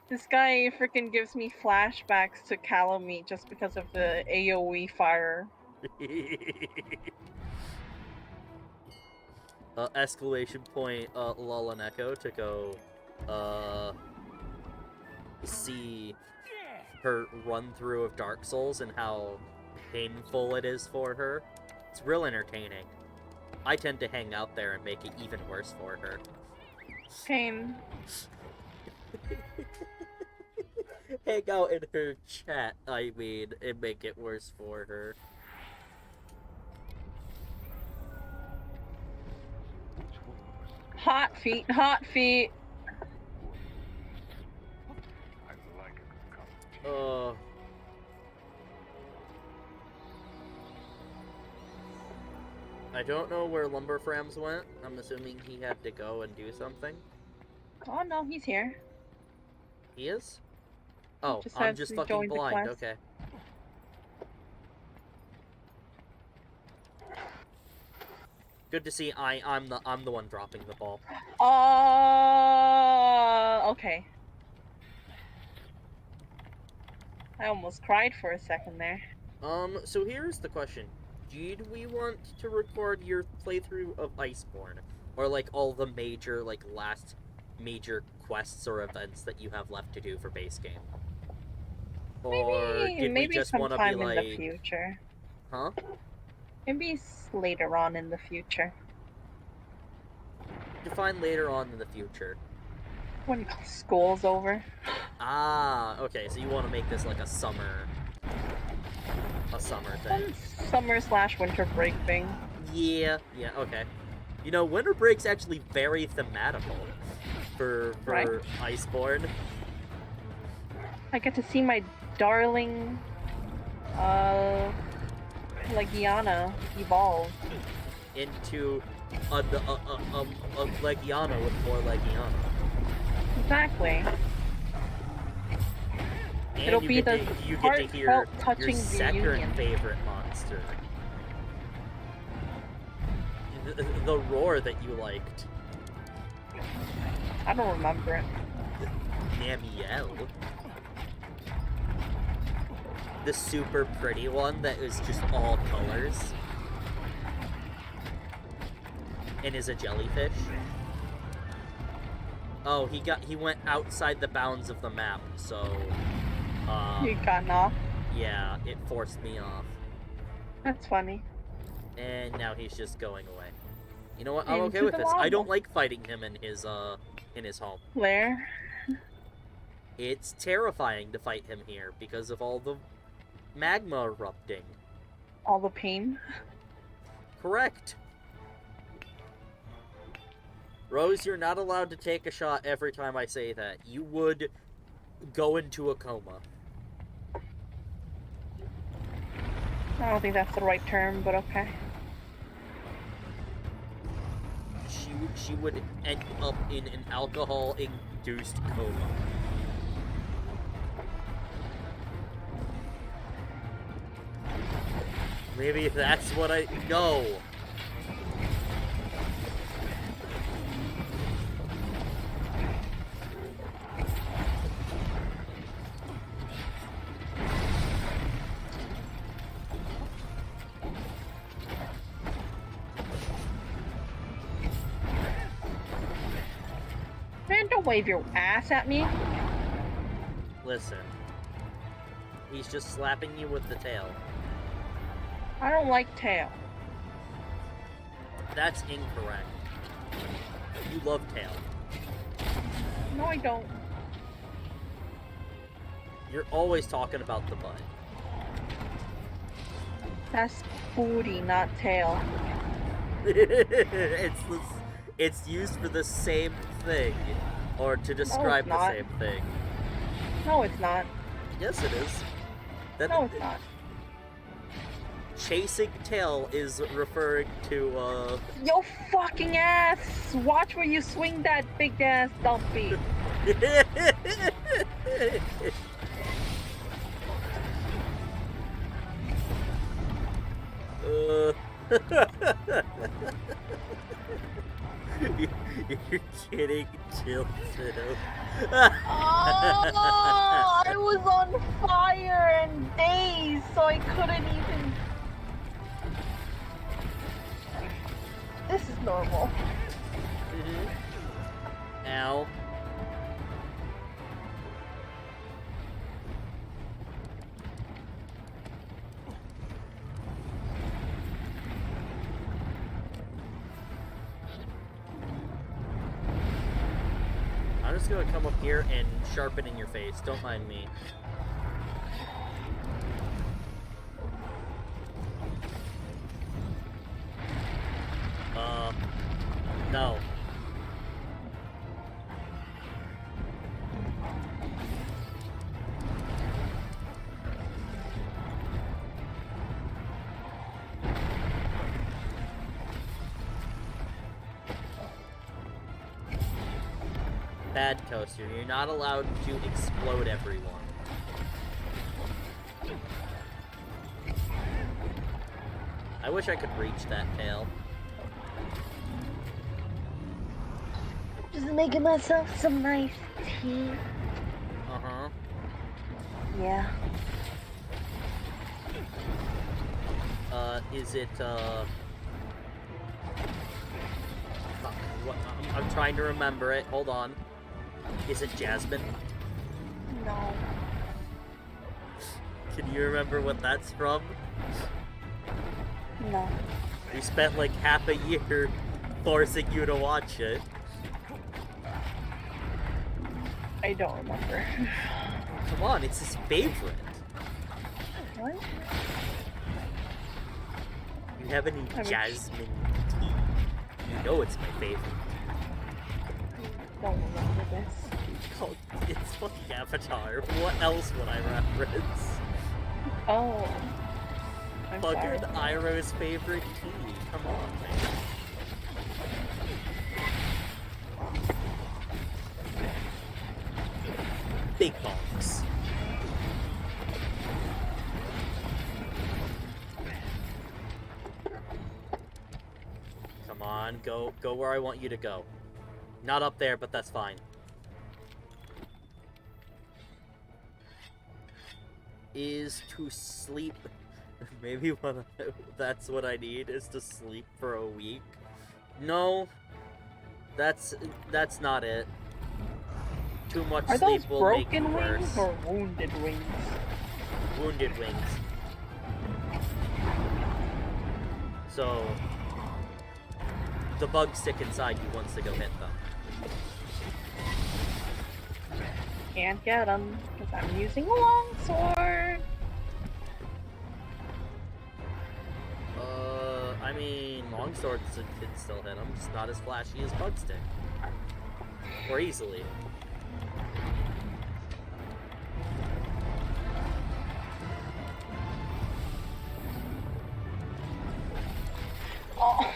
This guy freaking gives me flashbacks to Calamite just because of the AoE fire. Escalation point, Lolaneko to go, see her run through of Dark Souls and how painful it is for her. It's real entertaining. I tend to hang out there and make it even worse for her. Pain. Hang out in her chat, I mean, and make it worse for her. Hot feet, hot feet. I don't know where Lumberframs went. I'm assuming he had to go and do something. Oh no, he's here. He is? Oh, just I'm has just to fucking join the blind, quest. okay. Good to see I'm the one dropping the ball. Okay. I almost cried for a second there. So here's the question. Did we want to record your playthrough of Iceborne? Or, like, all the major, like, last major quests or events that you have left to do for base game? Or did we just want to be like... in the future. Huh? Maybe later on in the future. Define later on in the future. When school's over. Ah, okay, so you want to make this like a summer thing. Summer/winter break thing. Yeah, okay. You know, winter break's actually very thematical for Right. Iceborne. I get to see my darling Legiana evolve. Into a Legiana with more Legiana. Exactly. And It'll be the you get to hear heartfelt, your touching second reunion. favorite monster. The roar that you liked. I don't remember it. Namiel. The super pretty one that is just all colors. And is a jellyfish. Oh, he went outside the bounds of the map, so You got off. yeah, it forced me off. That's funny. And now he's just going away. You know what? I'm okay Into with the this. I don't lava. like fighting him in his home. Where? It's terrifying to fight him here because of all the magma erupting. All the pain. Correct. Rose, you're not allowed to take a shot every time I say that. You would go into a coma. I don't think that's the right term, but okay. She would end up in an alcohol-induced coma. Maybe that's what I... No! Man, don't wave your ass at me. Listen. He's just slapping you with the tail. I don't like tail. That's incorrect. You love tail. No, I don't. You're always talking about the butt. That's booty, not tail. It's used for the same thing, or to describe the not. same thing. No, it's not. Yes, it is. No, it's not. Chasing tail is referring to, Yo fucking ass! Watch where you swing that big ass dumpy. You're kidding, chill, Ditto. Oh, I was on fire and dazed, so I couldn't even. This is normal. Ow. I'm just gonna come up here and sharpen in your face. Don't mind me. No. Bad Coaster, you're not allowed to explode everyone. I wish I could reach that tail. Just making myself some nice tea. Uh-huh. Yeah. Is it, fuck, what, I'm trying to remember it. Hold on. Is it Jasmine? No. Can you remember what that's from? No. We spent like half a year forcing you to watch it. I don't remember. Come on, it's his favorite. What? You have any Jasmine tea? You know it's my favorite. I don't remember this. Oh, it's fucking Avatar. What else would I reference? Oh. I'm sorry. Fucking Iroh's favorite tea. Come on, man. Big box. Come on, go where I want you to go. Not up there, but that's fine. Is to sleep. Maybe that's what I need, is to sleep for a week. No, that's not it. Too much Are sleep those will make you broken worse. wings or wounded wings? Wounded wings. So the bugs stick inside you once they go hit them. Can't get them because I'm using a longsword. Long swords can still hit him, just not as flashy as Bug Stick. Or easily. Oh.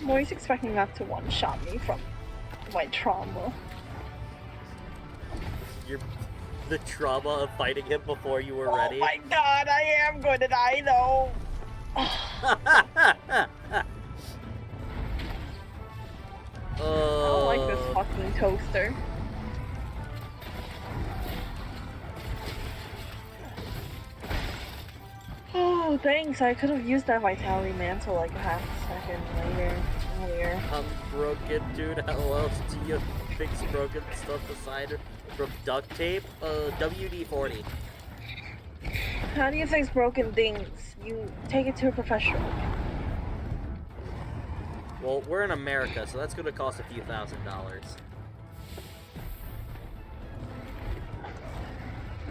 I'm always expecting that to one-shot me from my trauma. The trauma of fighting him before you were ready. Oh my god, I am going to die though! I don't like this fucking toaster. Oh, thanks. I could have used that Vitality Mantle like a half a second earlier. Broken, dude. How else do you fix broken stuff aside from duct tape? WD-40. How do you fix broken things? You take it to a professional. Well, we're in America, so that's going to cost a few $1,000s.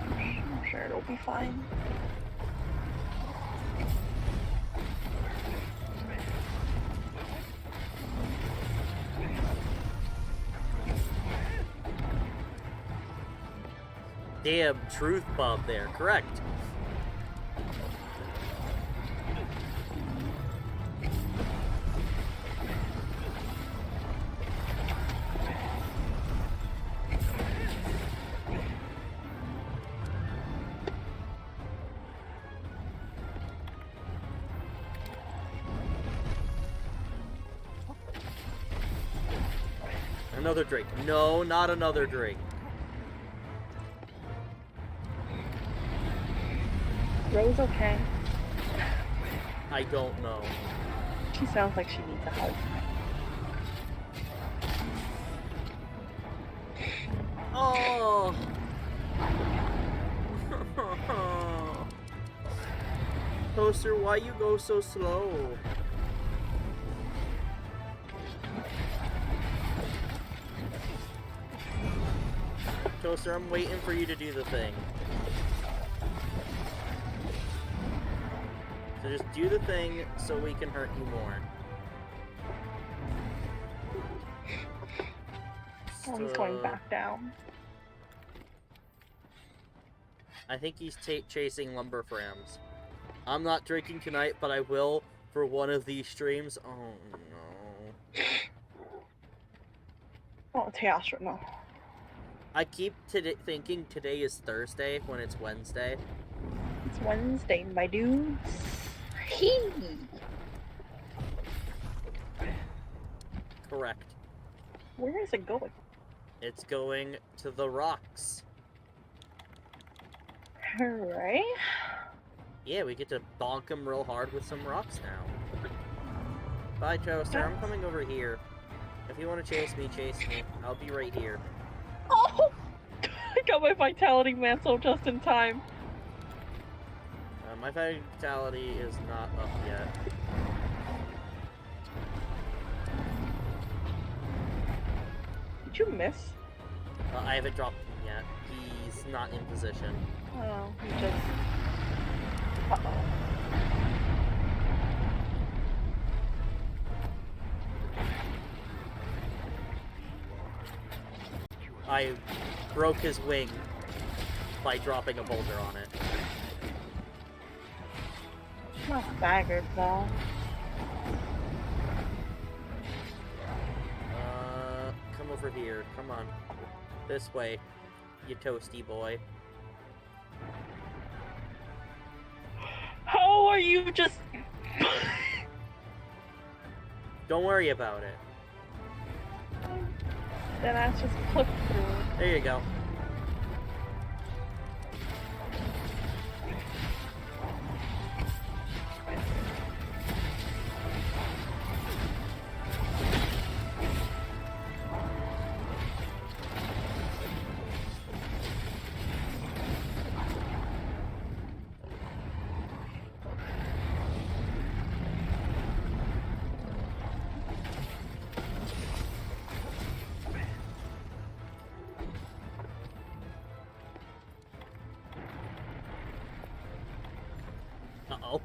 I'm sure it'll be fine. Damn, truth bomb there. Correct. Another drink. No, not another drink. Rose okay? I don't know. She sounds like she needs a hug. Oh! Toaster, why you go so slow? Toaster, I'm waiting for you to do the thing. So just do the thing so we can hurt you more. Oh, he's going back down. I think he's chasing lumber frams. I'm not drinking tonight, but I will for one of these streams. Oh no. Oh, Teostra, no. I keep thinking today is Thursday when it's Wednesday. It's Wednesday, my dudes. Hee! Correct. Where is it going? It's going to the rocks. Alright. Yeah, we get to bonk him real hard with some rocks now. Bye, Toaster. I'm coming over here. If you want to chase me, chase me. I'll be right here. Oh! I got my Vitality Mantle just in time. My vitality is not up yet. Did you miss? I haven't dropped him yet. He's not in position. Oh, he just... Uh-oh. I broke his wing by dropping a boulder on it. Not staggered, though. Come over here. Come on. This way, you toasty boy. How are you just... Don't worry about it. Then I just clipped through. There you go. Uh-oh.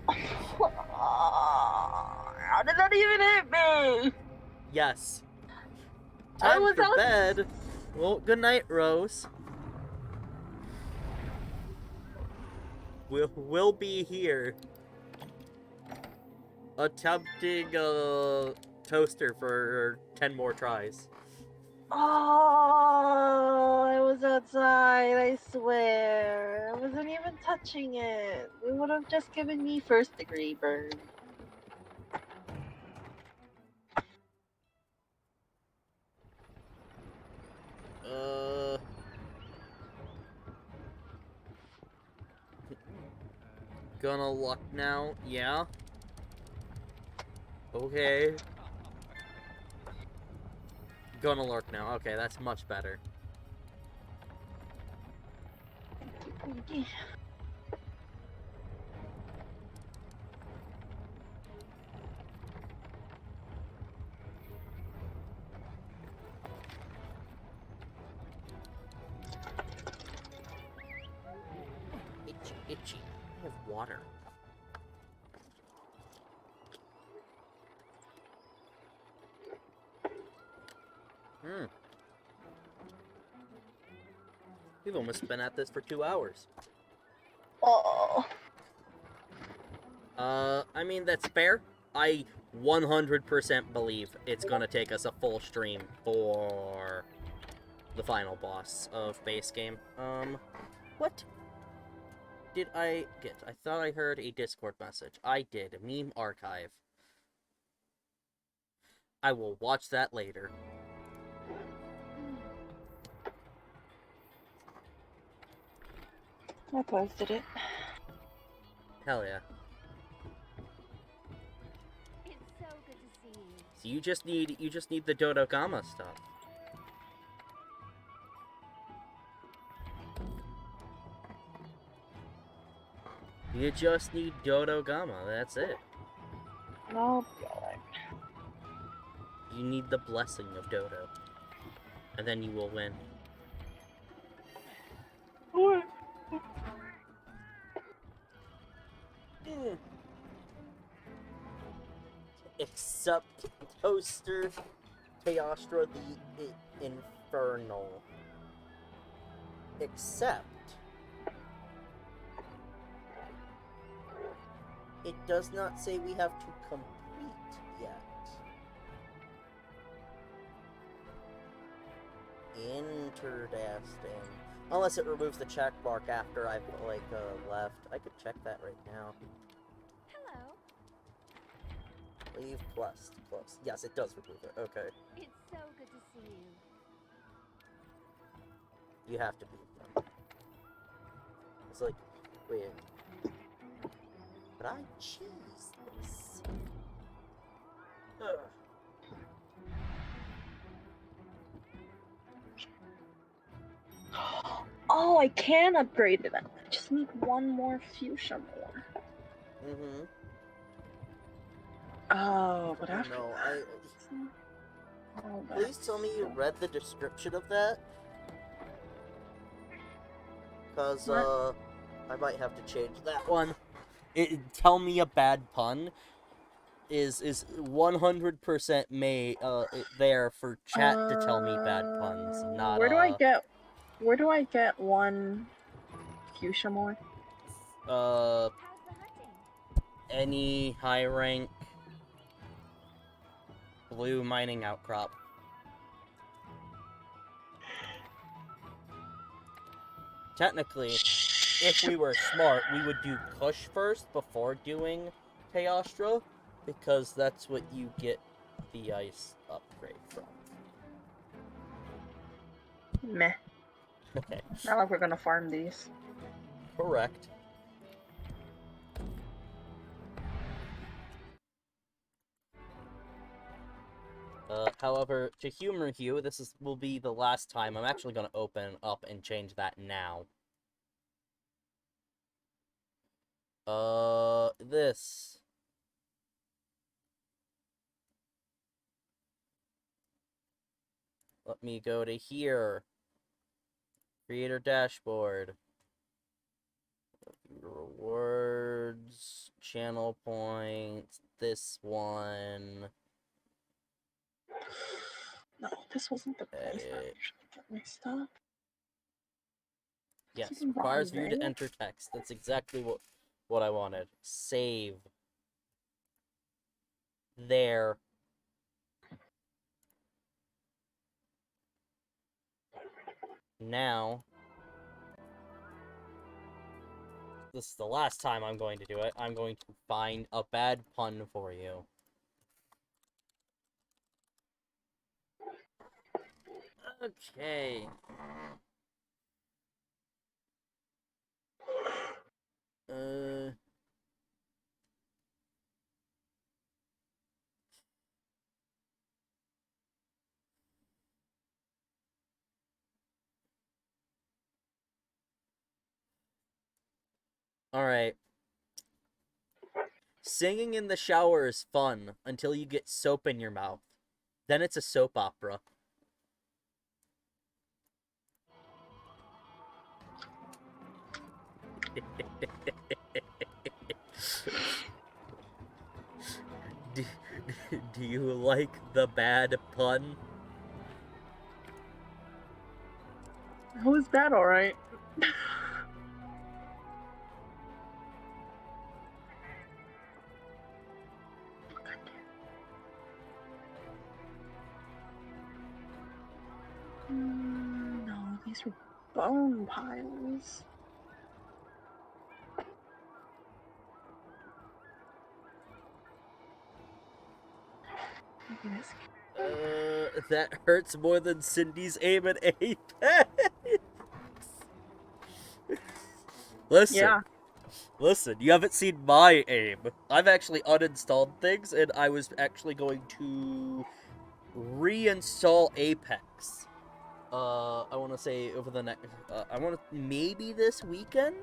not even hit me! Yes. I Time was for out- bed. Well, good night, Rose. We'll be here attempting a toaster for 10 more tries. Oh, I was outside, I swear. I wasn't even touching it. It would have just given me first degree burn. Gonna luck now? Yeah? Okay. Gonna lurk now. Okay, that's much better. Itchy, itchy. I have water. We've almost been at this for 2 hours. Oh. I mean, that's fair. I 100% believe it's gonna take us a full stream for the final boss of base game. What did I get? I thought I heard a Discord message. I did. Meme archive. I will watch that later. I posted it. Hell yeah. It's so good to see you. So you just need the Dodo Gamma stuff. You just need Dodo Gamma, that's it. No, be alright. You need the blessing of Dodo. And then you will win. Except Toaster Teostra the Infernal. Except it does not say we have to complete yet. Interesting. Unless it removes the check mark after I've left. I could check that right now. Hello. Leave quest. Close. Yes, it does remove it. Okay. It's so good to see you. You have to beat them. It's like, wait. But I choose this. Ugh. Oh, I can upgrade it. I just need one more fuchsia more. Mm-hmm. Oh, but after No, oh, please tell me you read the description of that. Cause, What? I might have to change that one. Tell me a bad pun is 100% there for chat to tell me bad puns, not, Where do I get one fuchsia more? How's the hunting? any high rank blue mining outcrop. Technically, if we were smart, we would do Kush first before doing Teostra, because that's what you get the ice upgrade from. Meh. Okay. Not like we're gonna farm these. Correct. However, to humor you, will be the last time. I'm actually going to open up and change that now. This. Let me go to here. Creator dashboard. Rewards. Channel points. this one. No, this wasn't the place that I Edit. usually get my stuff. Yes, Something requires wrong view to there? enter text. That's exactly what I wanted. Save. There. Now, this is the last time I'm going to do it. I'm going to find a bad pun for you. Okay. Uh... Alright. Singing in the shower is fun until you get soap in your mouth. Then it's a soap opera. do, do you like the bad pun? Who is that, alright? No, these were bone piles. Maybe this. That hurts more than Cindy's aim at Apex. Listen. Yeah. Listen, you haven't seen my aim. I've actually uninstalled things, and I was actually going to reinstall Apex. I want to say over the next. I want to maybe this weekend.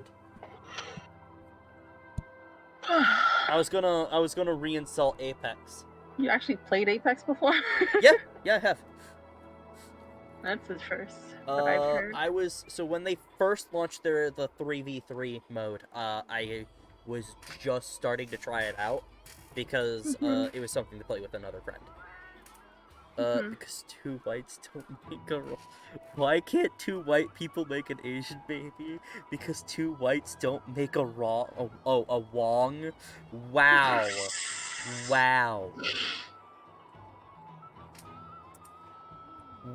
I was gonna reinstall Apex. You actually played Apex before? Yeah, I have. That's his first. What I've heard. I was when they first launched the 3v3 mode. I was just starting to try it out because it was something to play with another friend. Because two whites don't make a Why can't two white people make an Asian baby? Because two whites don't make a a Wong. Wow. Wow.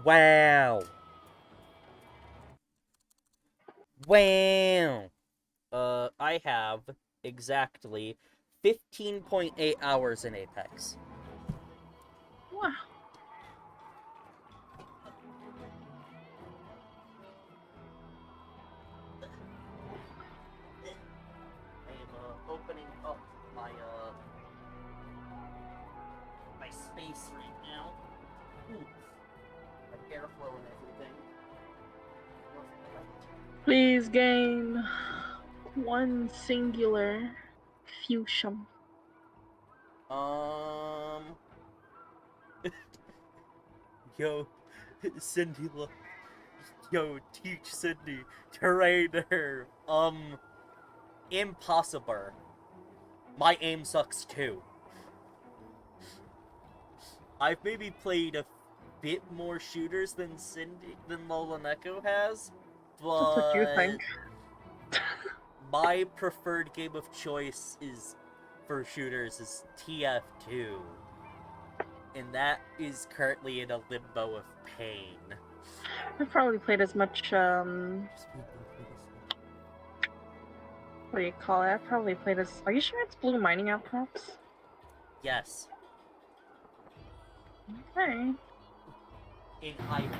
Wow. Wow. I have exactly 15.8 hours in Apex. Wow. I am opening up my my space right now. My airflow and everything. Please gain one singular fuchsia. Yo, Cindy, look. Yo, teach Cindy. Train her. Impossible. My aim sucks too. I've maybe played a bit more shooters than Lolaneko has, That's what you but think. my preferred game of choice for shooters is TF2. And that is currently in a limbo of pain. I've probably played as much, what do you call it? I've probably played as... Are you sure it's Blue Mining Outposts? Yes. Okay. In Ireland.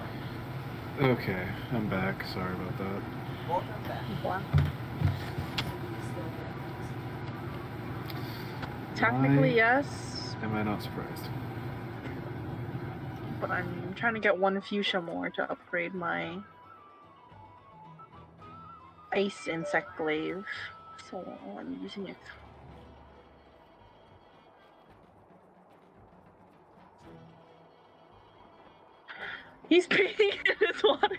Okay, I'm back. Sorry about that. Welcome back. Wow. Technically, Why yes. am I not surprised? But I'm trying to get one fuchsia more to upgrade my ice insect glaive. So I'm using it. He's peeing in his water.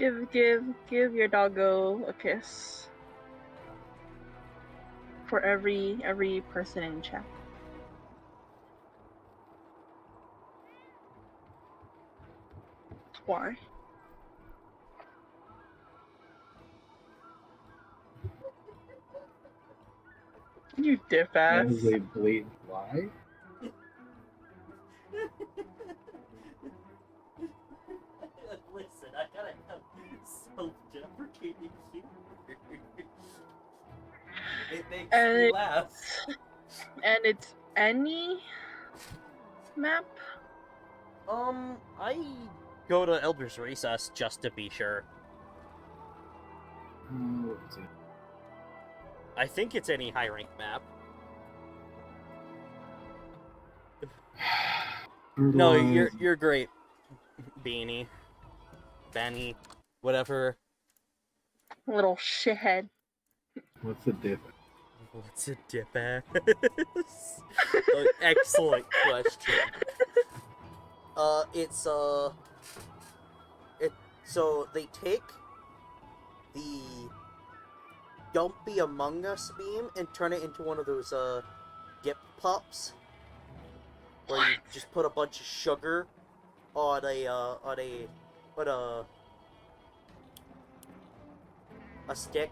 Give your doggo a kiss. For every person in chat. Why? You dip That ass. is a blatant lie. Listen, I gotta have self-deprecating humor. It makes me laugh. And it's any map? I go to Elder's Recess just to be sure. What was it? I think it's any high rank map. No, you're great, Beanie, Benny, whatever. Little shithead. What's the difference? What's a dip ass? Excellent question. So they take the Don't Be Among Us beam and turn it into one of those, dip pops. Where you just put a bunch of sugar on a stick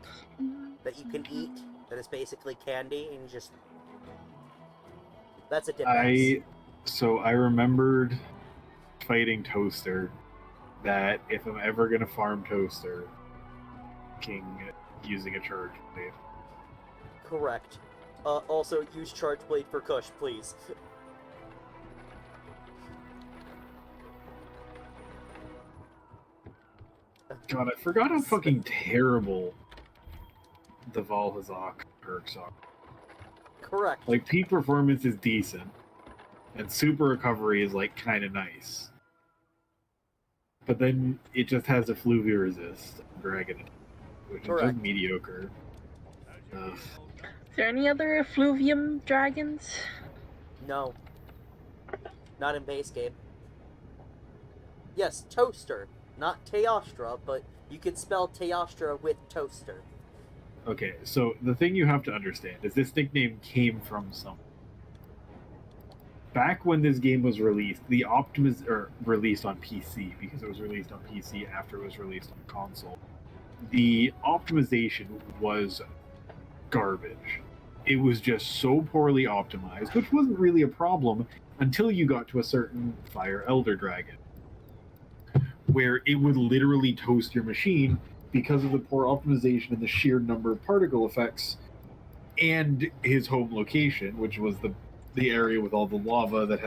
that you can eat, that is basically candy, and you just... That's a dip ass. So I remembered fighting Toaster that if I'm ever gonna farm Toaster, King using a charge blade. Correct. Also, use Charge Blade for Kush, please. God, I forgot how fucking terrible the Valhazak perks are. Correct. Like, peak performance is decent, and super recovery is, like, kind of nice. But then it just has a Fluvia resist, Dragon attack, which is just mediocre. Ugh. Is there any other effluvium dragons? No. Not in base game. Yes, Toaster. Not Teostra, but you can spell Teostra with Toaster. Okay, so the thing you have to understand is this nickname came from some. Back when this game was released, released on PC, because it was released on PC after it was released on console, the optimization was garbage. It was just so poorly optimized, which wasn't really a problem until you got to a certain Fire Elder Dragon, where it would literally toast your machine because of the poor optimization and the sheer number of particle effects, and his home location, which was the area with all the lava that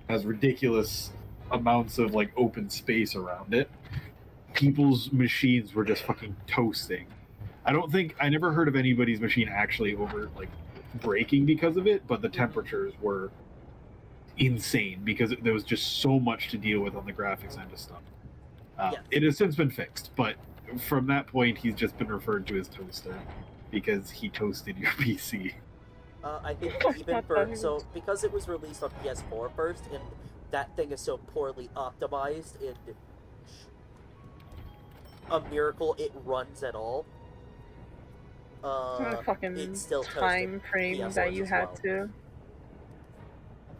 has ridiculous amounts of like open space around it. People's machines were just fucking toasting. I never heard of anybody's machine actually over like breaking because of it, but the temperatures were insane because there was just so much to deal with on the graphics end of stuff. Yes. It has since been fixed, but from that point, he's just been referred to as Toaster because he toasted your PC. I think even because it was released on PS4 first, and that thing is so poorly optimized, and a miracle it runs at all. Fucking it's still time frame PS4s that you as had well. to.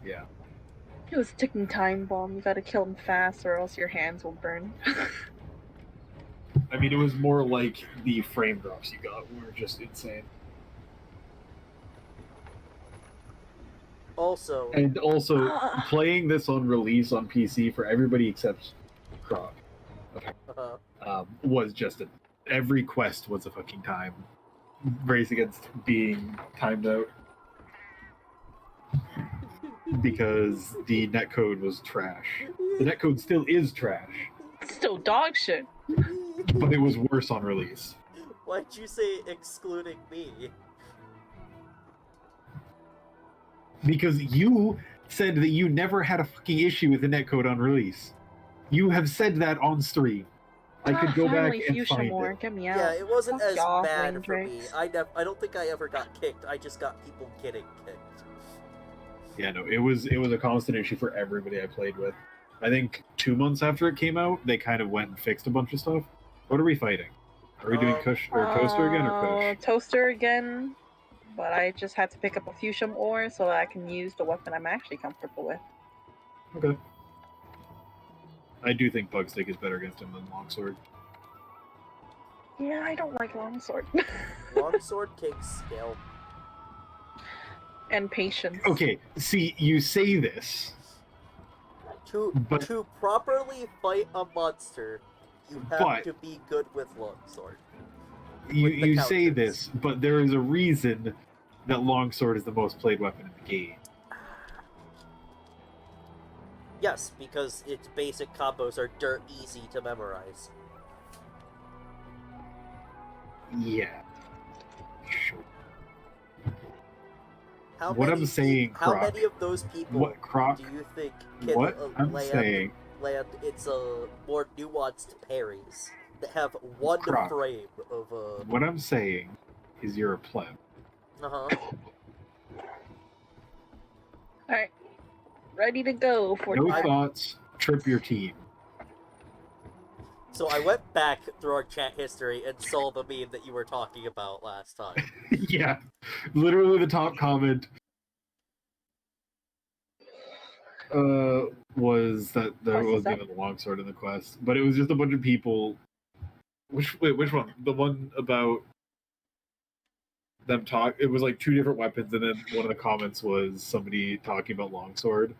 Yeah. It was a ticking time bomb. You gotta kill them fast, or else your hands will burn. I mean, it was more like the frame drops you got were just insane. Also, playing this on release on PC for everybody except Croc was just every quest was a fucking time race against being timed out because the netcode was trash. The netcode still is trash. Still dog shit. But it was worse on release. Why'd you say excluding me? Because you said that you never had a fucking issue with the netcode on release. You have said that on stream. I could go back and find it. Get me out. Yeah, it wasn't as off, bad Lane for me. Drakes. I don't think I ever got kicked. I just got people getting kicked. Yeah, no, it was a constant issue for everybody I played with. I think 2 months after it came out, they kind of went and fixed a bunch of stuff. What are we fighting? Are we doing Kush or Toaster again or Kush? Toaster again, but I just had to pick up a fuchsium ore so that I can use the weapon I'm actually comfortable with. Okay. I do think Bugstick is better against him than Longsword. Yeah, I don't like longsword. Longsword takes skill. And patience. Okay, see, you say this, but To properly fight a monster, you have But- to be good with longsword. you, with the you say counters. this, but there is a reason that Longsword is the most played weapon in the game. Yes, because its basic combos are dirt easy to memorize. Yeah. Sure. How What many I'm saying, how Croc. many of those people What, Croc? do you think can What I'm land saying, its more nuanced parries that have one Croc. frame of a what I'm saying is you're a pleb. uh-huh. Alright. Ready to go for No I- thoughts, trip your team. So I went back through our chat history and saw the meme that you were talking about last time. Yeah. Literally the top comment was that there Quest is wasn't up. even a longsword in the quest, but it was just a bunch of people. Which one? The one about them talk. It was like two different weapons, and then one of the comments was somebody talking about longsword.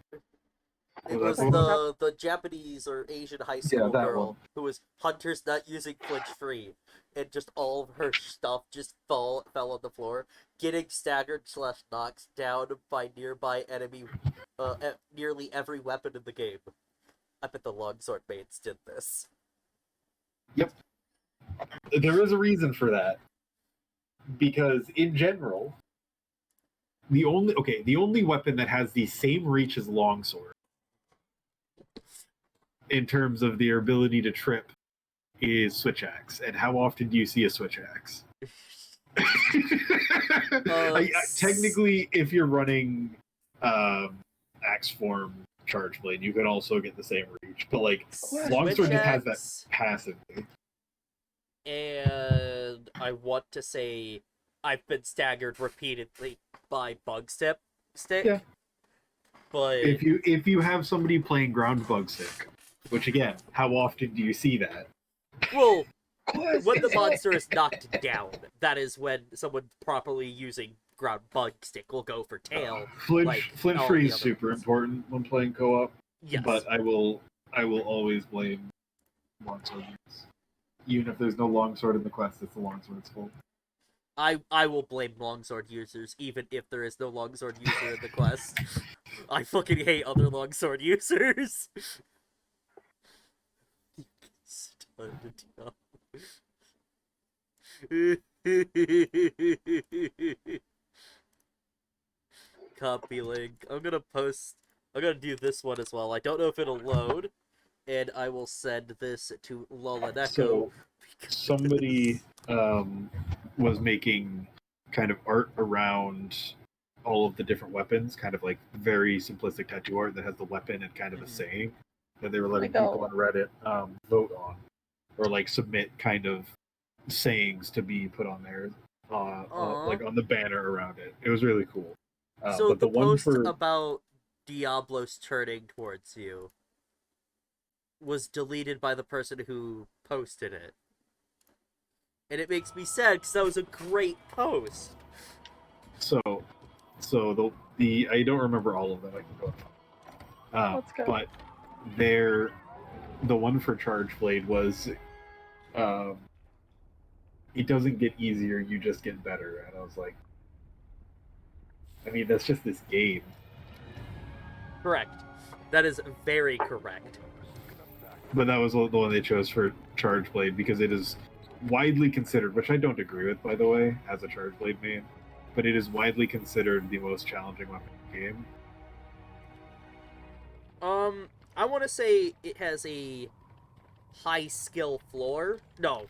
It Was was that the one? the Japanese or Asian high school that girl one. who was hunters not using flinch free, and just all of her stuff just fell on the floor, getting staggered / knocked down by nearby enemy, nearly every weapon in the game. I bet the longsword mates did this. Yep. There is a reason for that. Because in general, the only weapon that has the same reach as longsword in terms of their ability to trip is switch axe. And how often do you see a switch axe? Technically, if you're running axe form charge blade, you can also get the same reach. But like longsword just has that passively. And I want to say I've been staggered repeatedly by Bugstick. Yeah. But If you have somebody playing ground Bugstick, which again, how often do you see that? well, when the monster is knocked down, that is when someone properly using ground Bugstick will go for tail. Flinch all free the is other super ones. important when playing co-op. Yes. But I will always blame longsword use. Even if there's no longsword in the quest, it's the longsword's fault. I will blame longsword users even if there is no longsword user in the quest. I fucking hate other longsword users. Copy link. I'm gonna do this one as well. I don't know if it'll load, and I will send this to Lolaneko. So somebody was making kind of art around all of the different weapons, kind of like very simplistic tattoo art that has the weapon and kind of a saying that they were letting people on Reddit vote on, or like submit kind of sayings to be put on there, like on the banner around it. It was really cool. So but the one post for about Diablos turning towards you was deleted by the person who posted it. And it makes me sad because that was a great post. so the I don't remember all of them. I can go. Let's go. But the one for Charge Blade was, it doesn't get easier, you just get better. And I was like, I mean, that's just this game. Correct. That is very correct. But that was the one they chose for Charge Blade because it is widely considered, which I don't agree with, by the way, as a Charge Blade main, but it is widely considered the most challenging weapon in the game. I want to say it has a high skill floor. No.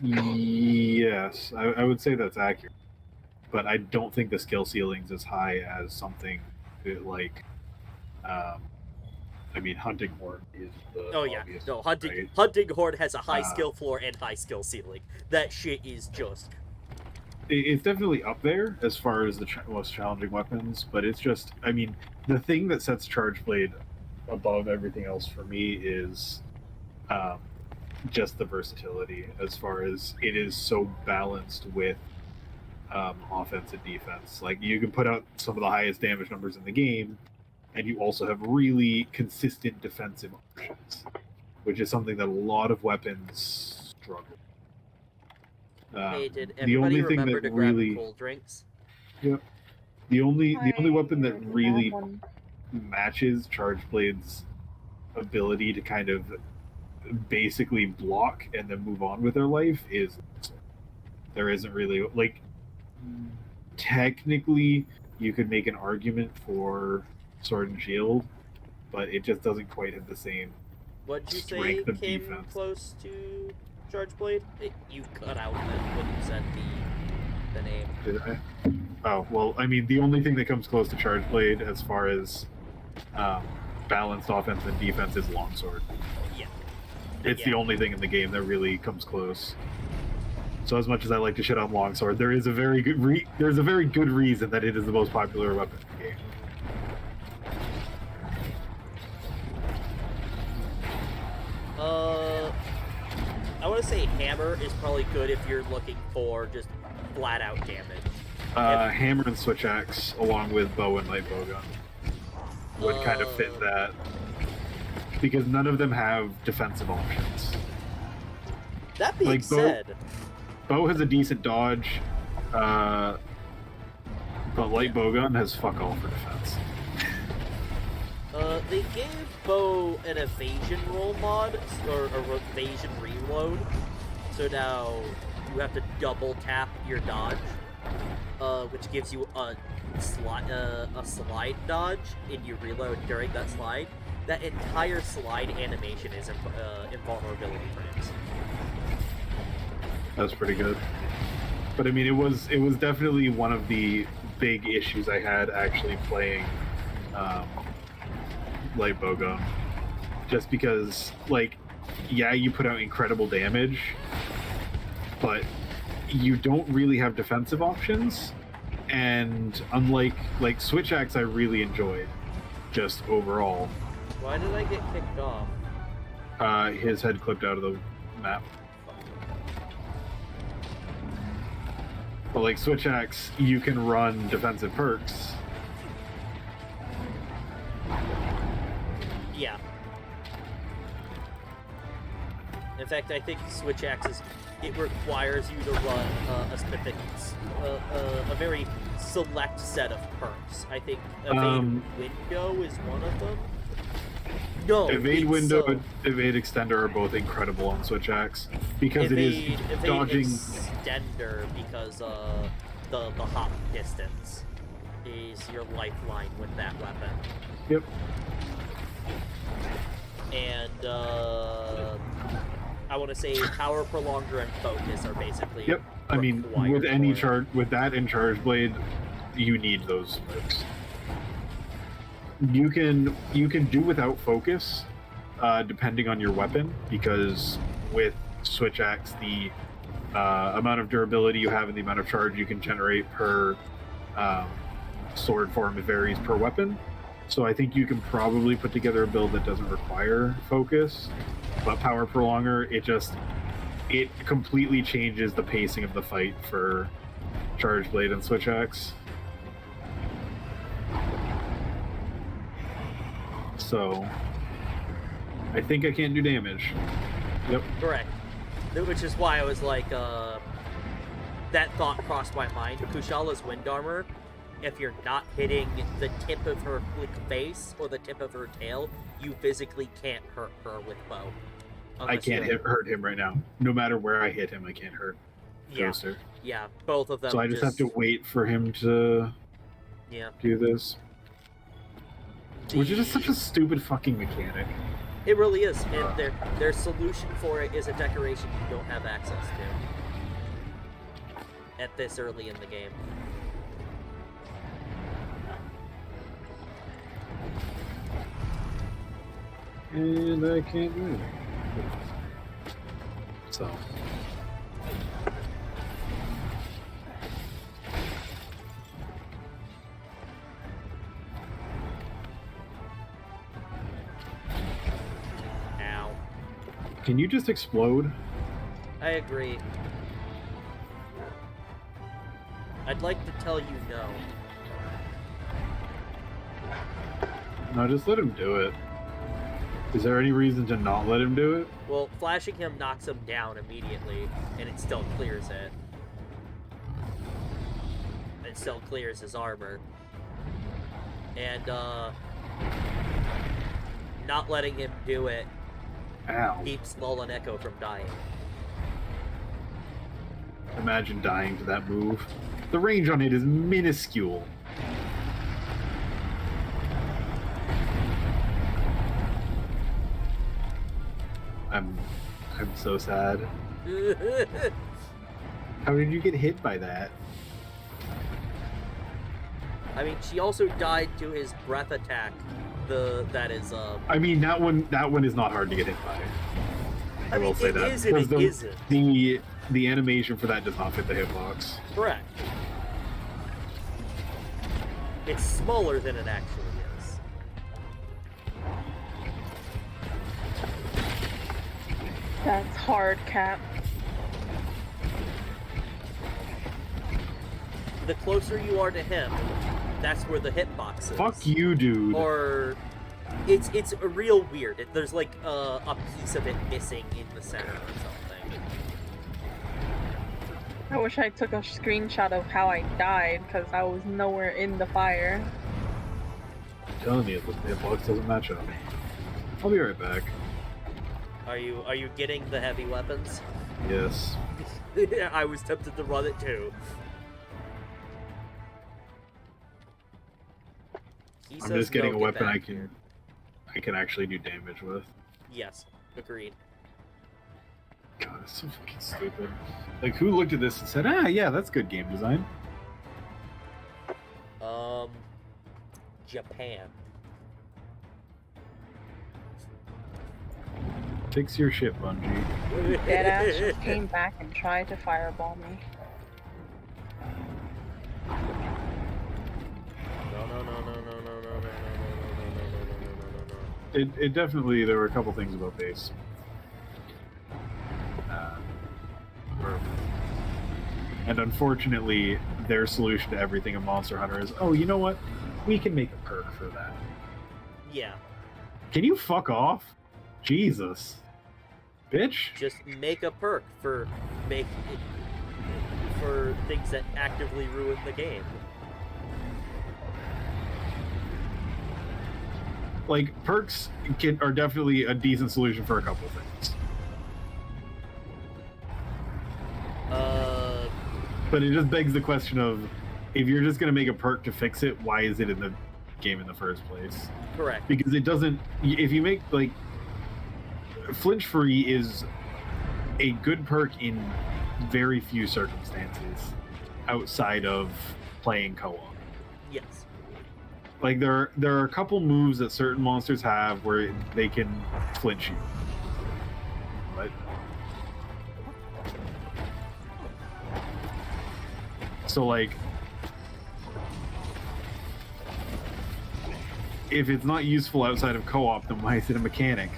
Yes, I would say that's accurate. But I don't think the skill ceiling's as high as something like I mean, Hunting Horn is the Oh yeah, obvious no, one, hunting right? hunting horde has a high Uh, skill floor and high skill ceiling. That shit is just It's definitely up there as far as the most challenging weapons, but it's just, I mean, the thing that sets Charge Blade above everything else for me is um, just the versatility, as far as it is so balanced with offense and defense. Like, you can put out some of the highest damage numbers in the game, and you also have really consistent defensive options, which is something that a lot of weapons struggle. hey, did The everybody only thing remember that to grab really, cold drinks? yep, the only weapon that I did really one. matches Charge Blade's ability to kind of basically block and then move on with their life is there isn't really, like, technically you could make an argument for Sword and Shield, but it just doesn't quite have the same What'd you say strength of came defense. close to Charge Blade? You cut out when you said the name. Did I? Oh, well, I mean, the only thing that comes close to Charge Blade as far as balanced offense and defense is Longsword. Yeah. It's the only thing in the game that really comes close. So as much as I like to shit on Longsword, there is a very good there's a very good reason that it is the most popular weapon in the game. I want to say hammer is probably good if you're looking for just flat out damage. Hammer and Switch Axe, along with bow and light bowgun, would kind of fit that, because none of them have defensive options. That being Like, said, Bow has a decent dodge, but light bowgun has fuck all for defense. they gave Bow an evasion roll mod, or a evasion reload, so now you have to double tap your dodge, which gives you a slide dodge, and you reload during that slide. That entire slide animation is invulnerability frames. That's pretty good. But I mean, it was definitely one of the big issues I had actually playing light bowgun, just because, like, yeah, you put out incredible damage, but you don't really have defensive options. And unlike, like, Switch Axe, I really enjoyed just overall. Why did I get kicked off? His head clipped out of the map. But like Switch Axe, you can run defensive perks. Yeah. In fact, I think Switch Axes, it requires you to run a specific, a very select set of perks. I think Evade Window is one of them. No, Evade Window and Evade Extender are both incredible on Switch Axe, because Evade dodging. Extender, because the hop distance is your lifeline with that weapon. Yep. And I want to say Power Prolonger and Focus are basically. Yep. I mean, with any charge, with that and Charge Blade, you need those perks. You can do without Focus, depending on your weapon, because with Switch Axe, the amount of durability you have and the amount of charge you can generate per sword form, it varies per weapon. So I think you can probably put together a build that doesn't require Focus, but Power Prolonger, it completely changes the pacing of the fight for Charge Blade and Switch Axe. So I think I can't do damage. Yep. Correct. Which is why I was like, that thought crossed my mind. Kushala's wind armor, if you're not hitting the tip of her face or the tip of her tail, you physically can't hurt her with bow. I can't hurt him right now. No matter where I hit him, I can't hurt Ghoster. Yeah, both of them. So I just have to wait for him to do this. Which is just such a stupid fucking mechanic. It really is, and their solution for it is a decoration you don't have access to at this early in the game. And I can't do anything. So. Ow. Can you just explode? I agree. I'd like to tell you no. No, just let him do it. Is there any reason to not let him do it? Well, flashing him knocks him down immediately, and it still clears it. It still clears his armor. And, not letting him do it Ow. keeps Lolaneko from dying. Imagine dying to that move. The range on it is minuscule. I'm so sad. How did you get hit by that? I mean, she also died to his breath attack. That is, I mean, that one is not hard to get hit by. I will say that. It is and it Because isn't. the animation for that does not fit the hitbox. Correct. It's smaller than it actually is. That's hard, Cap. The closer you are to him, that's where the hitbox is. Fuck you, dude. Or it's a real weird. There's like a piece of it missing in the center or something. I wish I took a screenshot of how I died, because I was nowhere in the fire. I'm telling you, the hitbox doesn't match up. I'll be right back. Are you getting the heavy weapons? Yes. I was tempted to run it too. He I'm says just getting no, a get weapon back here. I can actually do damage with. Yes, agreed. God, it's so fucking stupid. Like, who looked at this and said, "Ah, yeah, that's good game design"? Japan. Fix your shit, Bungie. Deadass just came back and tried to fireball me. It definitely, there were a couple things about base. And unfortunately, their solution to everything in Monster Hunter is, oh, you know what? We can make a perk for that. Yeah, Can you fuck off? Jesus. Bitch. just make a perk for for things that actively ruin the game. Like, perks are definitely a decent solution for a couple of things. But it just begs the question of, if you're just going to make a perk to fix it, why is it in the game in the first place? Correct. Because it doesn't... If you make, like... Flinch Free is a good perk in very few circumstances outside of playing co-op. Yes. Like, there are a couple moves that certain monsters have where they can flinch you. But... So, like... If it's not useful outside of co-op, then why is it a mechanic?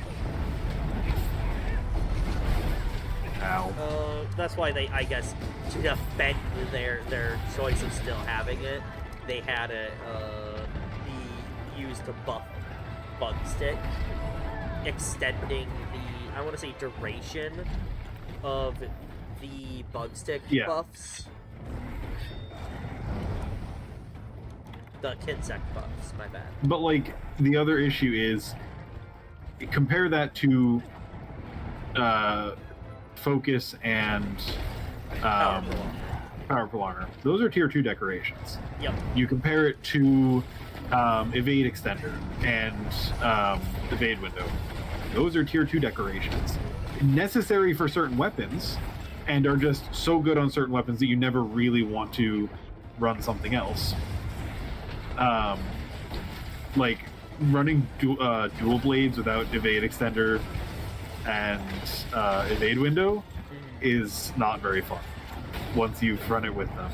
Ow. That's why they, I guess, to defend their choice of still having it, they had it be used to buff Bug Stick, extending the, I want to say, duration of the Bug Stick buffs. The Kinsect buffs, my bad. But, like, the other issue is, compare that to Focus and Powerful Armor. Those are tier 2 decorations. Yep. You compare it to Evade Extender and Evade Window. Those are tier 2 decorations. Necessary for certain weapons, and are just so good on certain weapons that you never really want to run something else. Like, running dual blades without evade extender and evade window is not very fun once you've run it with them.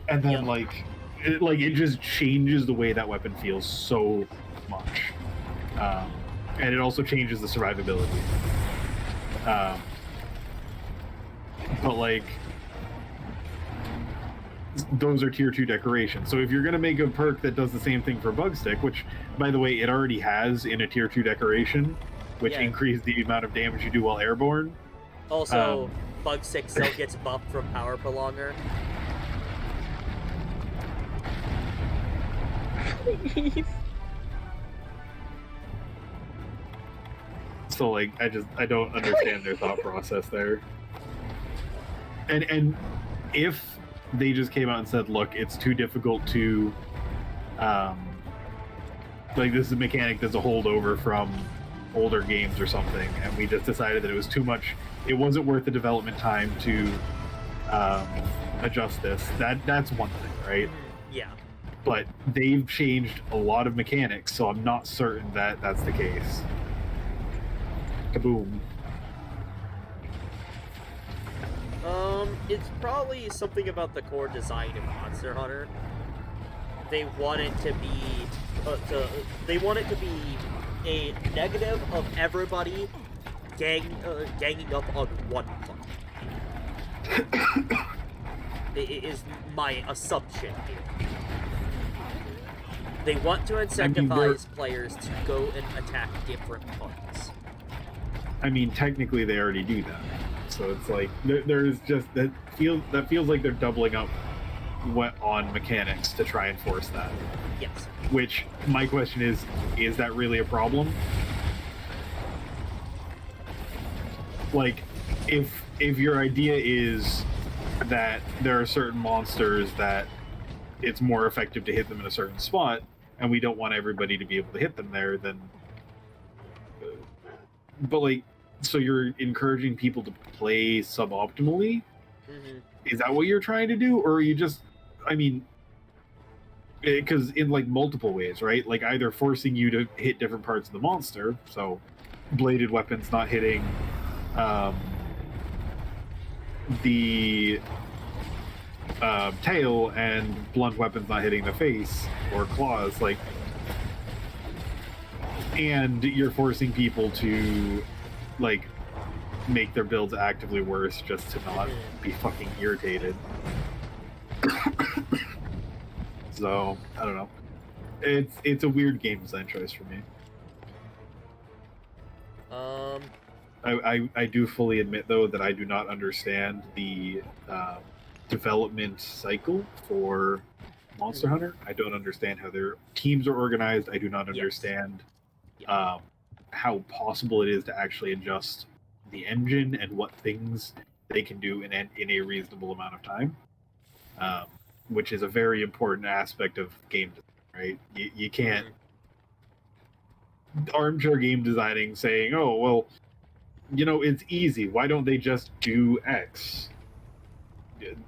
And then Yep. it just changes the way that weapon feels so much, and it also changes the survivability. But like, those are tier 2 decorations. So if you're going to make a perk that does the same thing for bug stick, which by the way it already has in a tier 2 decoration, which Yeah. increases the amount of damage you do while airborne. Also, Bug 6 still gets buffed from Power Prolonger. Please. So like, I don't understand their thought process there. And if they just came out and said, look, it's too difficult to like, this is a mechanic that's a holdover from older games or something, and we just decided that it was too much, it wasn't worth the development time to adjust this, that's one thing, right? Yeah. But they've changed a lot of mechanics, so I'm not certain that that's the case. Kaboom. It's probably something about the core design of Monster Hunter. They want it to be, they want it to be a negative of everybody ganging up on one part. It is my assumption here. They want to incentivize players to go and attack different parts. I mean, technically they already do that. So it's like there's just that feels like they're doubling up on mechanics to try and force that. Yes. Which my question is that really a problem? Like, if your idea is that there are certain monsters that it's more effective to hit them in a certain spot, and we don't want everybody to be able to hit them there, then but like, so you're encouraging people to play suboptimally? Mm-hmm. Is that what you're trying to do? Or are you just, I mean, because in like multiple ways, right? Like either forcing you to hit different parts of the monster, so bladed weapons not hitting the tail, and blunt weapons not hitting the face or claws, like, and you're forcing people to like make their builds actively worse just to not be fucking irritated. So I don't know. It's a weird game design choice for me. I do fully admit though that I do not understand the development cycle for Monster Hunter. I don't understand how their teams are organized. I do not understand how possible it is to actually adjust the engine and what things they can do in a reasonable amount of time, which is a very important aspect of game design, right? You can't armchair game designing saying, oh, well, you know, it's easy. Why don't they just do X?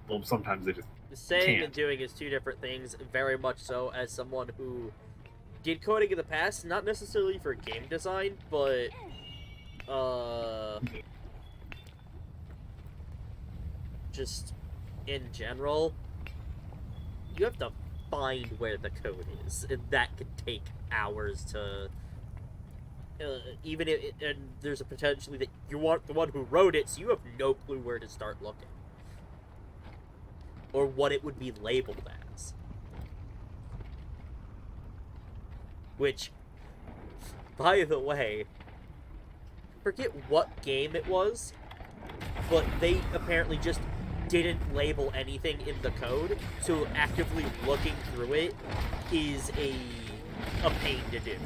Well, sometimes they just Saying can't. and doing is two different things, very much so, as someone who did coding in the past, not necessarily for game design, but just in general. You have to find where the code is, and that could take hours to even if and there's a potentially that you aren't the one who wrote it, so you have no clue where to start looking or what it would be labeled as. Which, by the way, forget what game it was, but they apparently just didn't label anything in the code, so actively looking through it is a pain to do,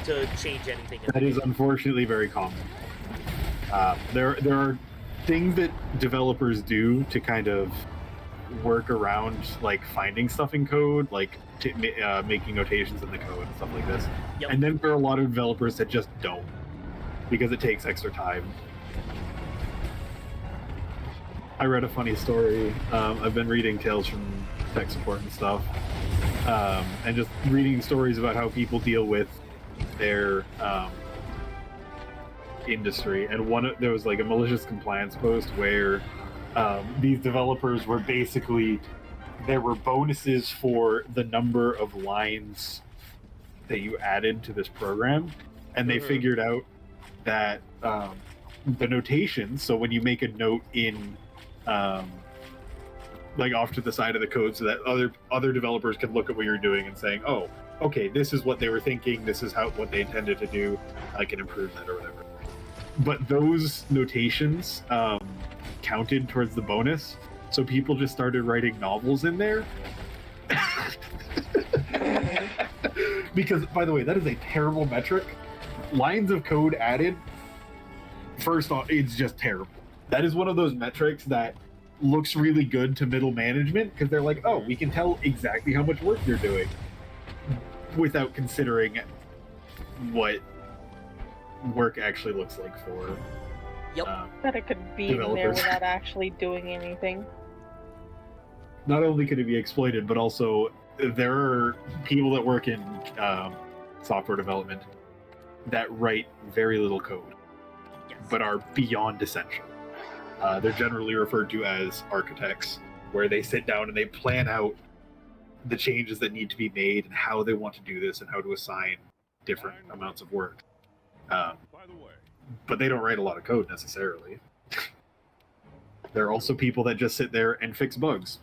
to change anything. That is unfortunately very common. There are things that developers do to kind of work around like finding stuff in code, like making notations in the code and stuff like this. Yep. And then there are a lot of developers that just don't, because it takes extra time. I read a funny story. I've been reading Tales from Tech Support and stuff, and just reading stories about how people deal with their industry. And there was like a malicious compliance post where these developers were basically, there were bonuses for the number of lines that you added to this program, and they figured out that the notations, so when you make a note in like off to the side of the code so that other developers can look at what you're doing and saying, oh, okay, this is what they were thinking, this is what they intended to do, I can improve that or whatever. But those notations counted towards the bonus, so people just started writing novels in there. Because, by the way, that is a terrible metric. Lines of code added, first off, it's just terrible. That is one of those metrics that looks really good to middle management, because they're like, oh, we can tell exactly how much work you're doing, without considering what work actually looks like for that it could be in there developers. without actually doing anything. Not only could it be exploited, but also there are people that work in software development that write very little code, but are beyond essential. They're generally referred to as architects, where they sit down and they plan out the changes that need to be made and how they want to do this and how to assign different amounts of work. But they don't write a lot of code necessarily. There are also people that just sit there and fix bugs.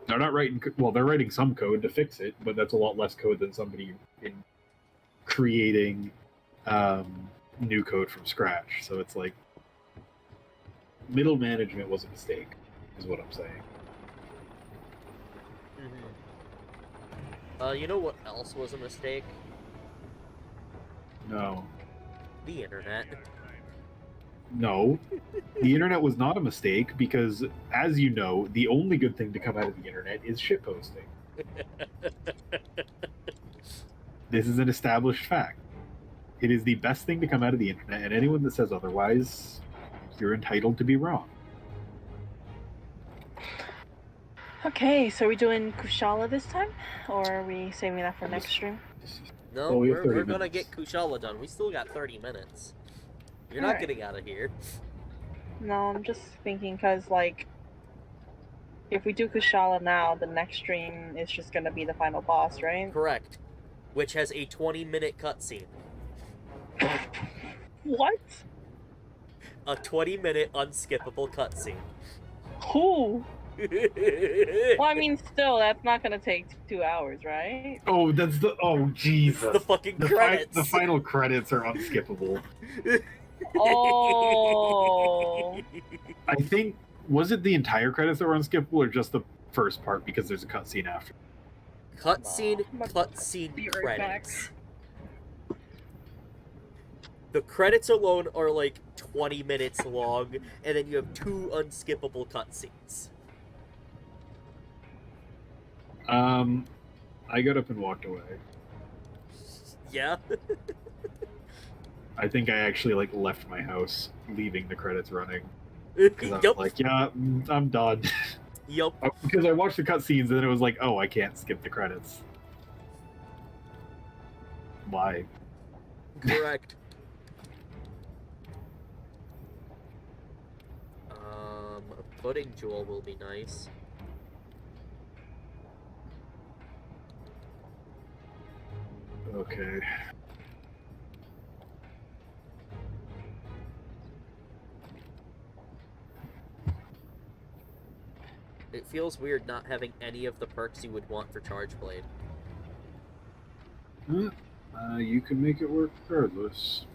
They're not writing, well, they're writing some code to fix it, but that's a lot less code than somebody in creating new code from scratch. So it's like, middle management was a mistake, is what I'm saying. You know what else was a mistake? No. The internet. No. The internet was not a mistake because, as you know, the only good thing to come out of the internet is shitposting. This is an established fact. It is the best thing to come out of the internet, and anyone that says otherwise, you're entitled to be wrong. Okay, so are we doing Kushala this time? Or are we saving that for next stream? No, Well, we have 30 we're gonna minutes. get Kushala done. We still got 30 minutes. You're not Alright. getting out of here. No, I'm just thinking because, like, if we do Kushala now, the next stream is just gonna be the final boss, right? Correct. Which has a 20-minute cutscene. What? A 20-minute unskippable cutscene. Who? Well, I mean, still, that's not gonna take 2 hours, right? Oh, that's the... Oh, Jesus. The fucking The credits. the final credits are unskippable. Oh. I think... Was it the entire credits that were unskippable, or just the first part because there's a cutscene after? Cutscene, Be cutscene, right back. credits. The credits alone are like 20 minutes long, and then you have 2 unskippable cutscenes. I got up and walked away. Yeah? I think I actually, like, left my house, leaving the credits running. Because I was Yup. like, yeah, I'm done. Yup. Because I watched the cutscenes, and then it was like, oh, I can't skip the credits. Why? Correct. A pudding jewel will be nice. Okay. It feels weird not having any of the perks you would want for Charge Blade. You can make it work regardless.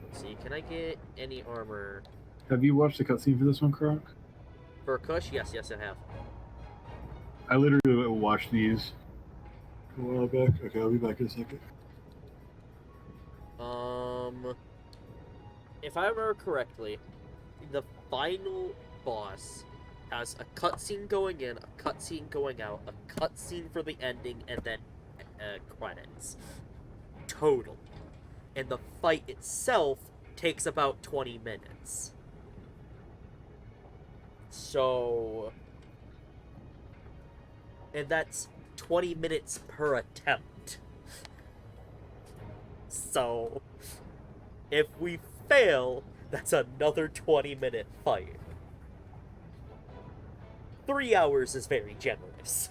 Let's see, can I get any armor? Have you watched the cutscene for this one, Croc? For Kush? Yes, I have. I literally watched these a while back. Okay, I'll be back in a second. If I remember correctly, the final boss has a cutscene going in, a cutscene going out, a cutscene for the ending, and then credits. Total. And the fight itself takes about 20 minutes. So... And that's 20 minutes per attempt. So... If we fail, that's another 20-minute fight. 3 hours is very generous.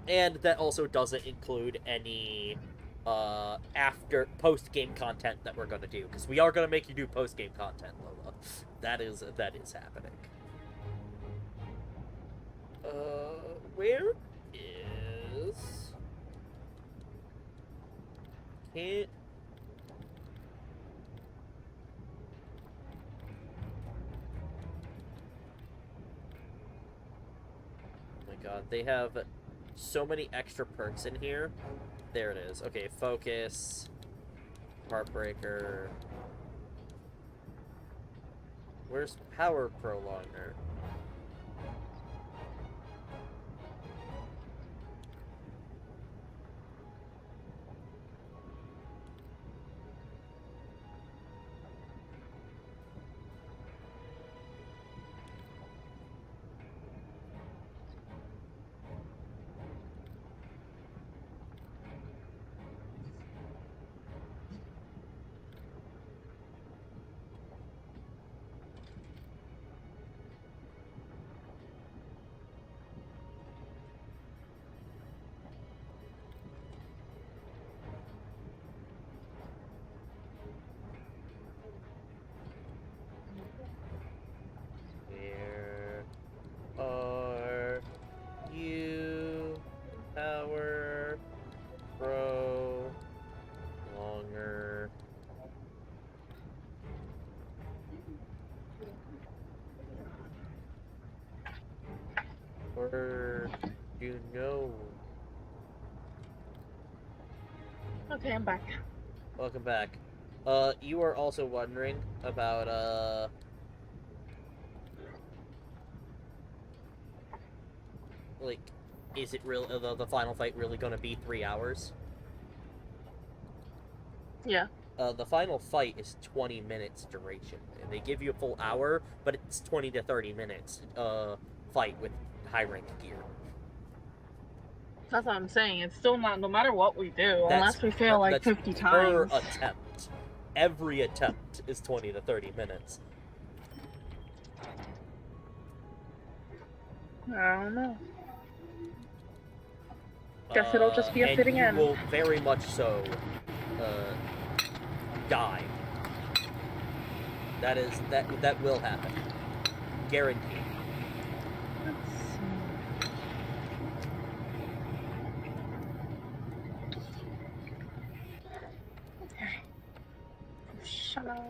And that also doesn't include any after post-game content that we're gonna do, because we are gonna make you do post-game content, Lola. That is happening. Where is... Can't... Oh my god, they have so many extra perks in here. There it is. Okay, focus. Heartbreaker. Where's power prolonger? Where are you? Power pro longer. Or you know. Okay, I'm back. Welcome back. You are also wondering about like, is it real? The final fight really gonna be 3 hours? Yeah. The final fight is 20 minutes duration. And they give you a full hour, but it's 20 to 30 minutes fight with high rank gear. That's what I'm saying. It's still not, no matter what we do, That's unless we fail like that's 50 per times. attempt. Every attempt is 20 to 30 minutes. I don't know. Guess it'll just be a fitting and end. you will very much so die. That will happen. Guaranteed. Let's see. Okay. Shala.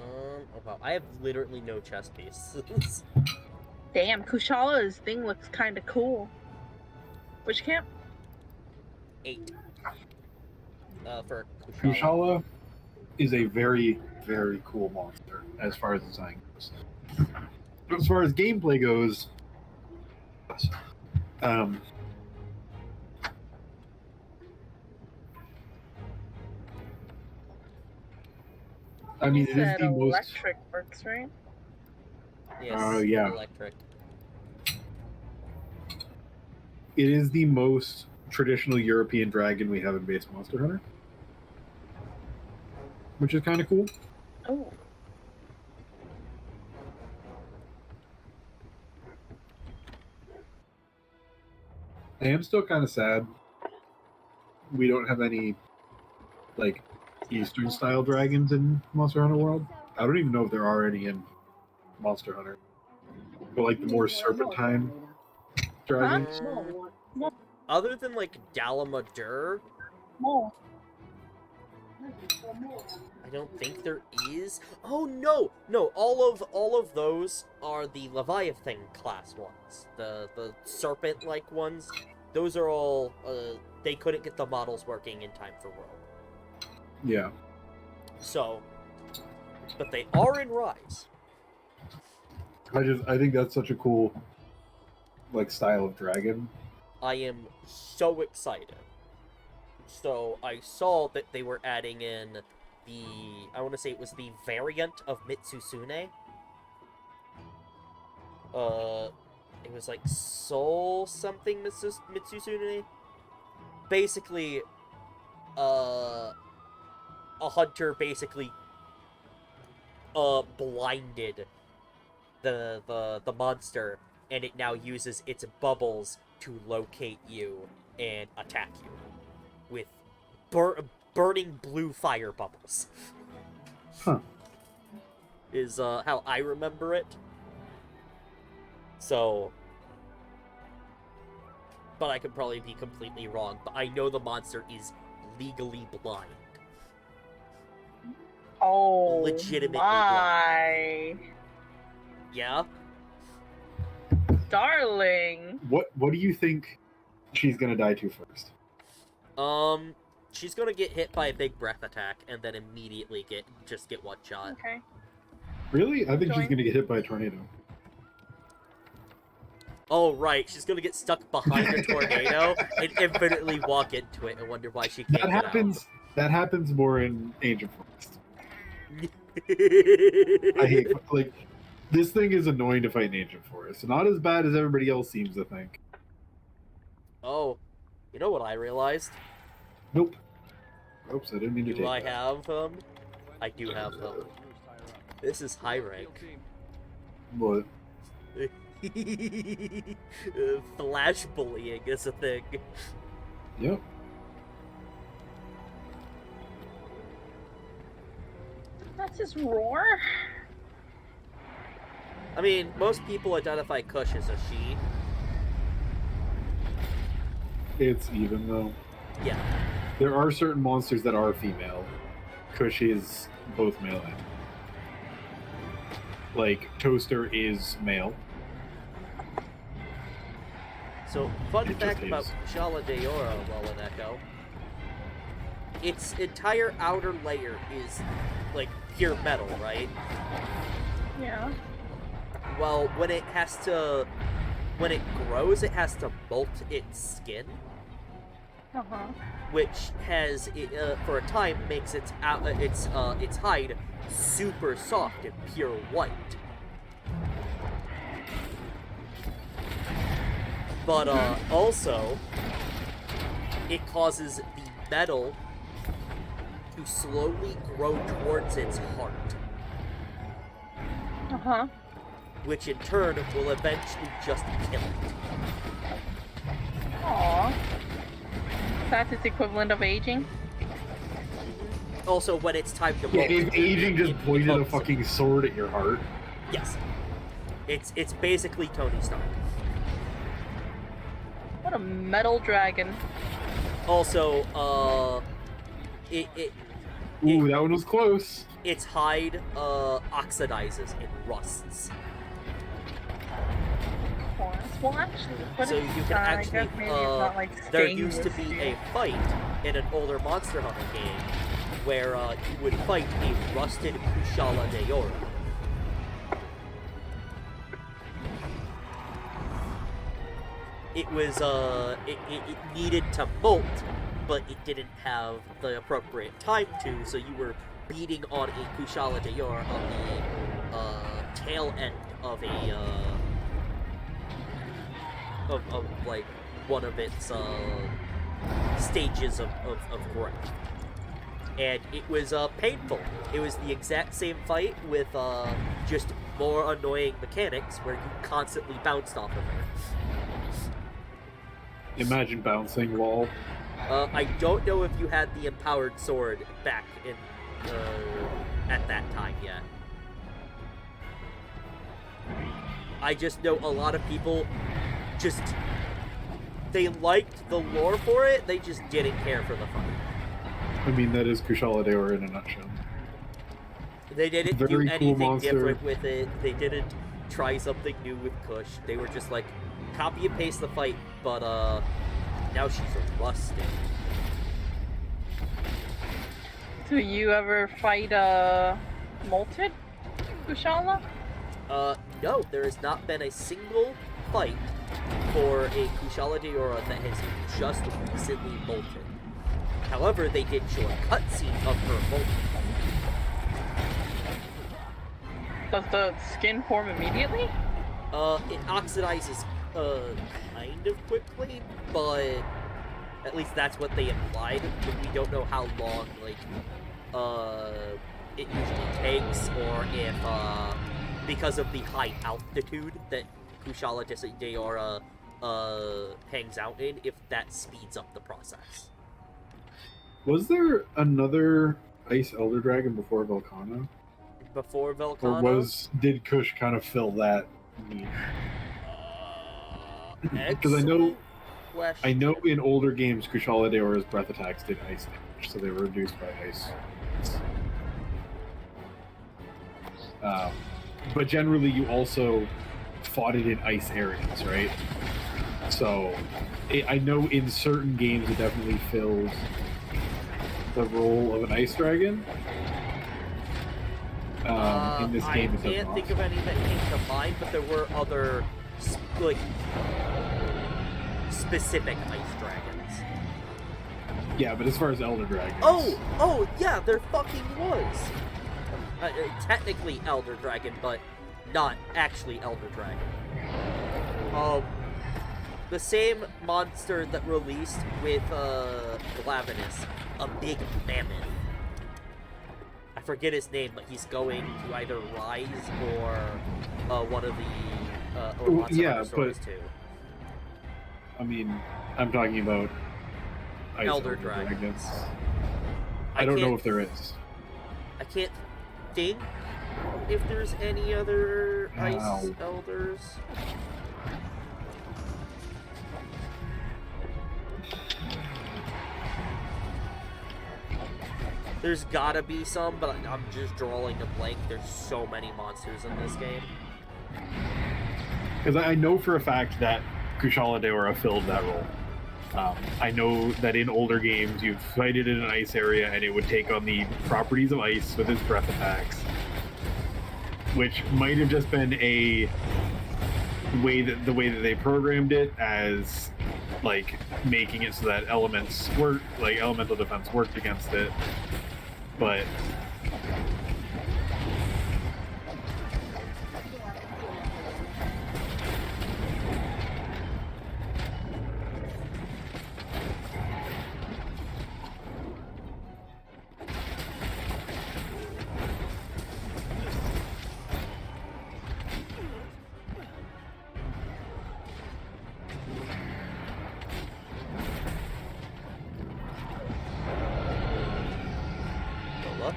Oh wow, I have literally no chest pieces. Damn, Kushala's thing looks kind of cool. Which camp? 8. For Kushala. Kushala is a very, very cool monster as far as design goes. As far as gameplay goes, I mean, You it is said the most. electric works, right? Yes, Yeah. electric. It is the most traditional European dragon we have in base Monster Hunter, which is kind of cool. Oh. I am still kind of sad we don't have any like Eastern style dragons in Monster Hunter World. I don't even know if there are any in Monster Hunter, but like the more serpentine dragons. Other than like Dalamadur, No. I don't think there is. Oh no, all of those are the Leviathan class ones. The serpent like ones. Those are all they couldn't get the models working in time for World. Yeah. So but they are in Rise. I think that's such a cool, like, style of dragon. I am so excited. So I saw that they were adding in the, I want to say it was the variant of Mitsusune. It was like Soul something Mitsusune. Basically, a hunter basically blinded the monster, and it now uses its bubbles to locate you and attack you with burning blue fire bubbles. Huh. Is how I remember it. So, but I could probably be completely wrong, but I know the monster is legally blind. Oh, Legitimately my. Yeah? Darling. What do you think she's gonna die to first? She's gonna get hit by a big breath attack and then immediately get one shot. Okay. Really? I think she's Join. gonna get hit by a tornado. Oh, right, she's gonna get stuck behind a tornado and infinitely walk into it and wonder why she can't That happens more in Ancient Forest. get out. I hate, like, this thing is annoying to fight in Ancient Forest. Not as bad as everybody else seems to think. Oh, you know what I realized? Nope. Oops, I didn't mean to take Do I that. have them? I do have them. This is high rank. What? Flash bullying is a thing. Yep. That's his roar. I mean, most people identify Kush as a she. It's even, though. Yeah. There are certain monsters that are female. Kush is both male and. Like, Toaster is male. So, fun It fact just about is. Shala de Oro, Lolaneko. Its entire outer layer is, like, pure metal, right? Yeah. Well, when it grows, it has to molt its skin, Uh-huh. which has, for a time, makes its hide super soft and pure white. But, also, it causes the metal to slowly grow towards its heart, Uh-huh. which in turn will eventually just kill it. Aww. That's its equivalent of aging? Also, when it's time to Yeah, molt, if aging just it pointed a becomes- fucking sword at your heart. Yes. It's basically Tony Stark. What a metal dragon. Also, it Ooh, that one was close. its hide oxidizes and rusts. Of course. Well, actually, but So it's, you can I actually, guess maybe it's not like there used to stainless be steel. a fight in an older Monster Hunter game where you would fight a rusted Kushala de Oro. It was, it needed to molt, but it didn't have the appropriate time to, so you were beating on a Kushala de Oro on the tail end of a, of like, one of its, stages of growth. And it was, painful. It was the exact same fight with, just more annoying mechanics where you constantly bounced off of her. Imagine bouncing wall. I don't know if you had the empowered sword back in, at that time yet. I just know a lot of people just, they liked the lore for it, they just didn't care for the fight. I mean, that is Kushala de Oro in a nutshell. They didn't do Very cool anything monster. different with it, they didn't try something new with Kush, they were just like, copy and paste the fight, but, now she's rusted. Do you ever fight molted Kushala? No, there has not been a single fight for a Kushala Daora that has just recently molted. However, they did show a cutscene of her molting. Does the skin form immediately? It oxidizes, kind of quickly, but at least that's what they implied. But we don't know how long, like, it usually takes, or if, because of the high altitude that Kushala Daora, hangs out in, if that speeds up the process. Was there another Ice Elder Dragon before Volcano? Before Or Volcano? did Kush kind of fill that niche? Because Excellent I question. know in older games Kushala Daora's breath attacks did ice damage, so they were reduced by ice. But generally you also fought it in ice areas, right? So I know in certain games it definitely fills the role of an ice dragon. In this game, I can't think of any that came to mind, but there were other, like, specific ice dragons. Yeah, but as far as Elder Dragons... Oh, yeah, there fucking was! Technically Elder Dragon, but not actually Elder Dragon. The same monster that released with, Glavenus, a big mammoth. I forget his name, but he's going to either Rise or one of the or Monster Hunter Stories too. I mean, I'm talking about Ice Elder Dragons. I don't know if there is. I can't think if there's any other Ice Ow. Elders. There's gotta be some, but I'm just drawing a blank. There's so many monsters in this game. Because I know for a fact that Kushala Daora filled that role. I know that in older games you'd fight it in an ice area and it would take on the properties of ice with its breath attacks. Which might have just been the way that they programmed it as like making it so that elements work, like elemental defense worked against it. But Lola?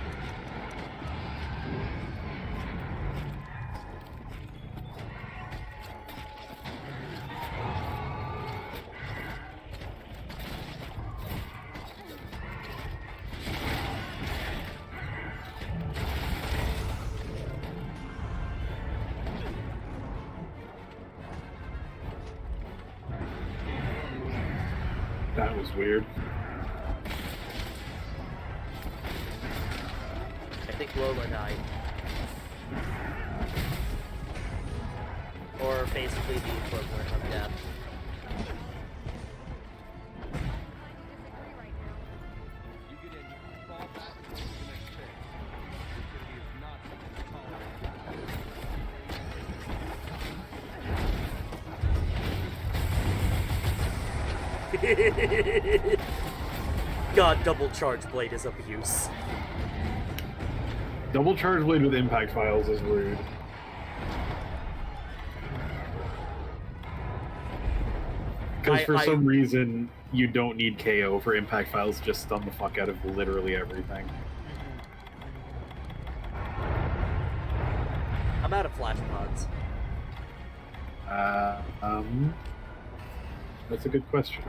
that was weird. I think Lola died. Or basically the equivalent of death. You get in, you can fall back and move to the next phase. Stupidity is not something to tolerate. God, double charge blade is abuse. Double charge blade with impact files is rude. Because for some reason you don't need KO for impact files to just stun the fuck out of literally everything. I'm out of flash pods. That's a good question.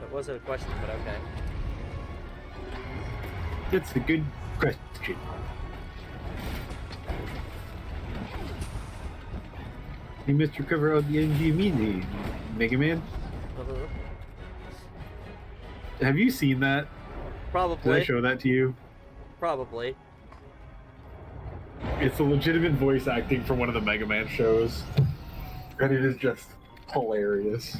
That wasn't a question, but okay. That's a good question. You must recover all the energy immediately, Mega Man. Uh-huh. Have you seen that? Probably. Did I show that to you? Probably. It's a legitimate voice acting from one of the Mega Man shows. And it is just hilarious.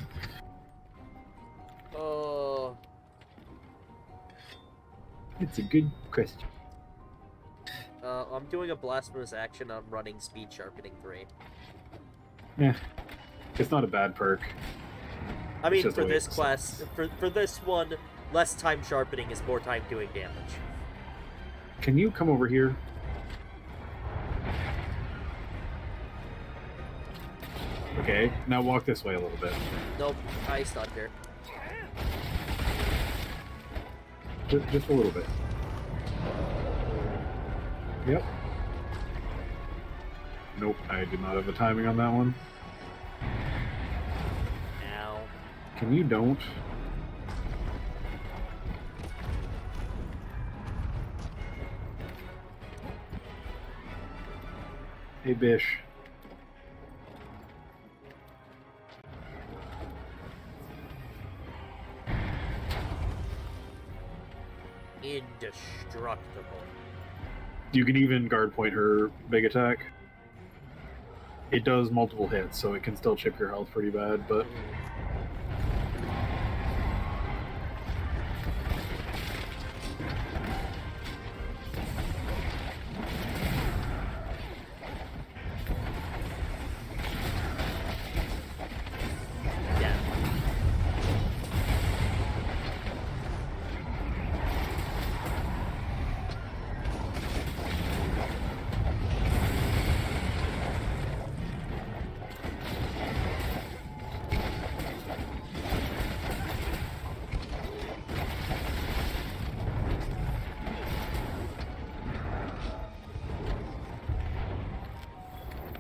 Oh. It's a good question. I'm doing a blasphemous action on running speed sharpening 3. Yeah. It's not a bad perk. I mean, just for the way this it quest, for this one, less time sharpening is more time doing damage. Can you come over here? Okay, now walk this way a little bit. Nope, ice thunder. Just a little bit. Yep. Nope, I did not have the timing on that one. Ow. Can you don't? Hey, Bish. Indestructible. You can even guard point her big attack. It does multiple hits, so it can still chip your health pretty bad, but Yeah.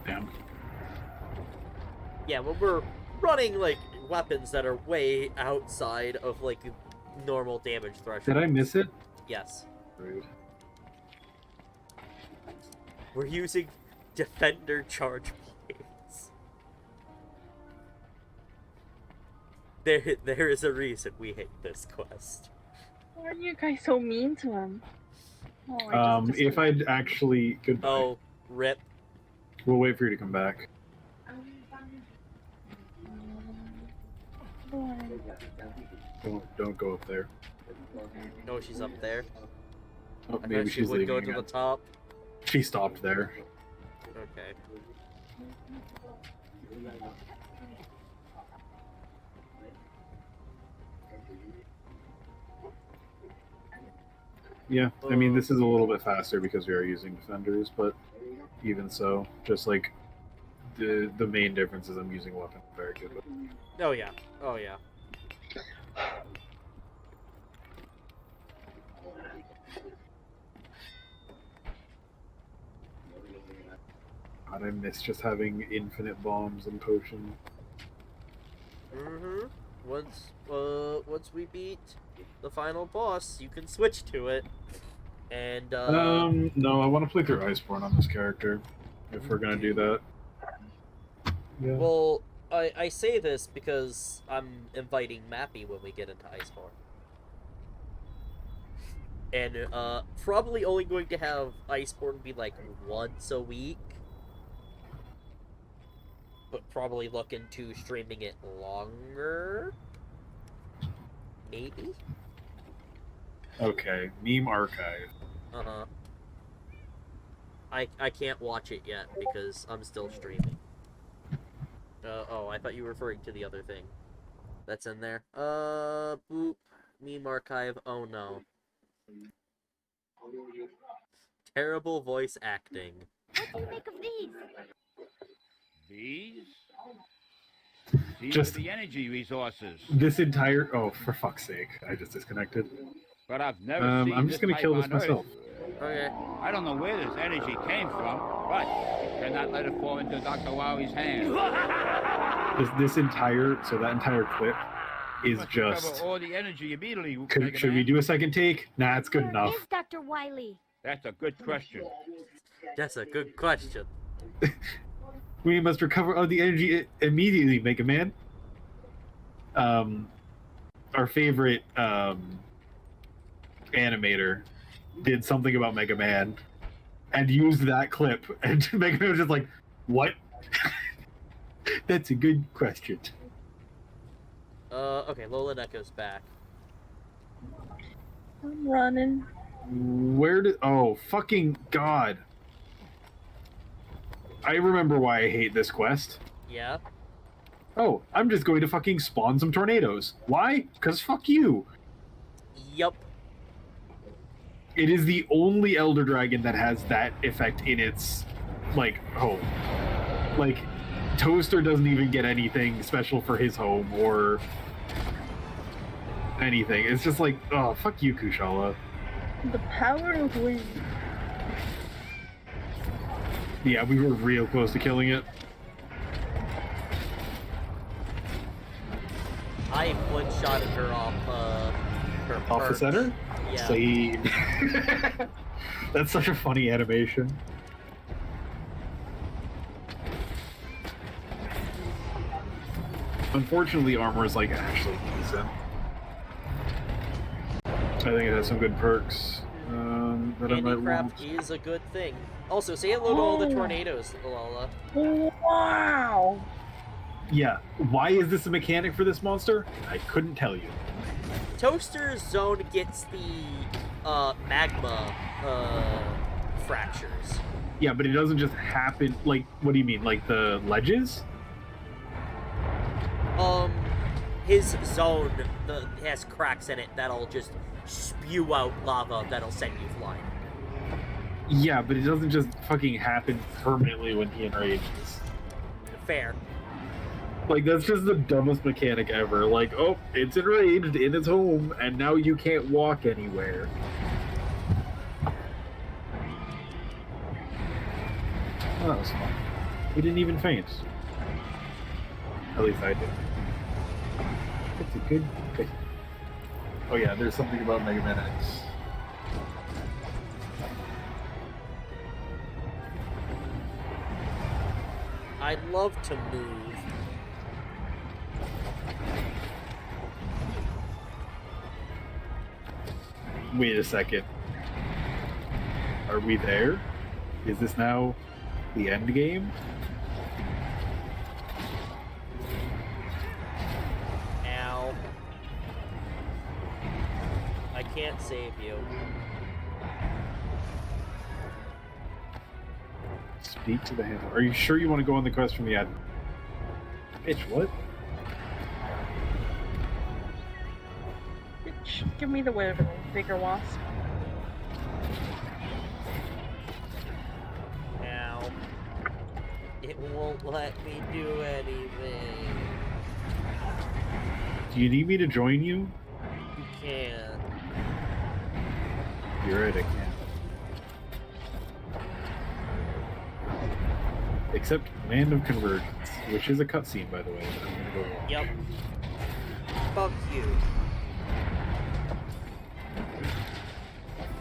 damn. Yeah, when we're running, like, weapons that are way outside of, like, normal damage threshold. Did I miss it? Yes. Rude. We're using Defender charge plates. There is a reason we hate this quest. Why are you guys so mean to him? Oh, I just If I'd actually... Goodbye. Oh, rip. We'll wait for you to come back. Don't go up there. No, she's up there. Oh, I maybe thought she she's would leaving go to again. the top. She stopped there. Okay. Yeah, I mean, this is a little bit faster because we are using defenders, but even so, just like the main difference is I'm using a weapon I'm very good with. Oh yeah. Oh yeah. God, I miss just having infinite bombs and potions. Mm-hmm. Once we beat the final boss, you can switch to it. And No, I want to play through Iceborne on this character. If we're gonna do that. Yeah. well, I say this because I'm inviting Mappy when we get into Iceborne. And probably only going to have Iceborne be like once a week. But probably look into streaming it longer. Maybe? Okay, meme archive. Uh-huh. I can't watch it yet because I'm still streaming. Oh, I thought you were referring to the other thing that's in there. Boop. Meme archive. Oh no. Terrible voice acting. What do you make of these? These? These Just- are the energy resources. This entire... Oh, for fuck's sake. I just disconnected. But I've never seen I'm just this gonna kill type this on Earth. myself. Okay. I don't know where this energy came from, but cannot let it fall into Dr. Lowry's hands. This entire... So that entire clip is Must recover just... all the energy immediately. Should we do a second take? Nah, it's good Where enough. is Dr. Wiley? That's a good question. That's a good question. We must recover all the energy immediately, Mega Man. Our favorite animator did something about Mega Man and used that clip, and Mega Man was just like, "What?" That's a good question. Okay, Lolaneko's back. I'm running. Where did? Oh, fucking god! I remember why I hate this quest. Yeah? Oh, I'm just going to fucking spawn some tornadoes. Why? Because fuck you. Yup. It is the only Elder Dragon that has that effect in its, like, home. Like, Toaster doesn't even get anything special for his home or anything. It's just like, oh, fuck you, Kushala. The power of wind. Yeah, we were real close to killing it. I one-shotted her off, her Off the perch. center? Yeah. Same. That's such a funny animation. Unfortunately, armor is like actually decent. I think it has some good perks that I might want. Handicraft is a good thing. Also, say hello to all the tornadoes, Lola. Wow. Yeah, why is this a mechanic for this monster? I couldn't tell you. Toaster's zone gets the, magma, fractures. Yeah, but it doesn't just happen. Like, what do you mean? Like the ledges? His zone has cracks in it that'll just spew out lava that'll send you flying. Yeah, but it doesn't just fucking happen permanently when he enrages. Fair. Like, that's just the dumbest mechanic ever. Like, oh, it's enraged in its home, and now you can't walk anywhere. Oh, that was fun. We didn't even faint. At least I did. It's a good thing. Oh yeah, there's something about Mega Man X. I'd love to move. Wait a second. Are we there? Is this now the end game? Ow. I can't save you. Speak to the handler. Are you sure you want to go on the quest from the admin? Bitch, what? Bitch, give me the bigger wasp. Ow. It won't let me do anything. Do you need me to join you? You can. You're right, I can. Except Land of Convergence, which is a cutscene, by the way. That I'm gonna go watch. Yep. Fuck you.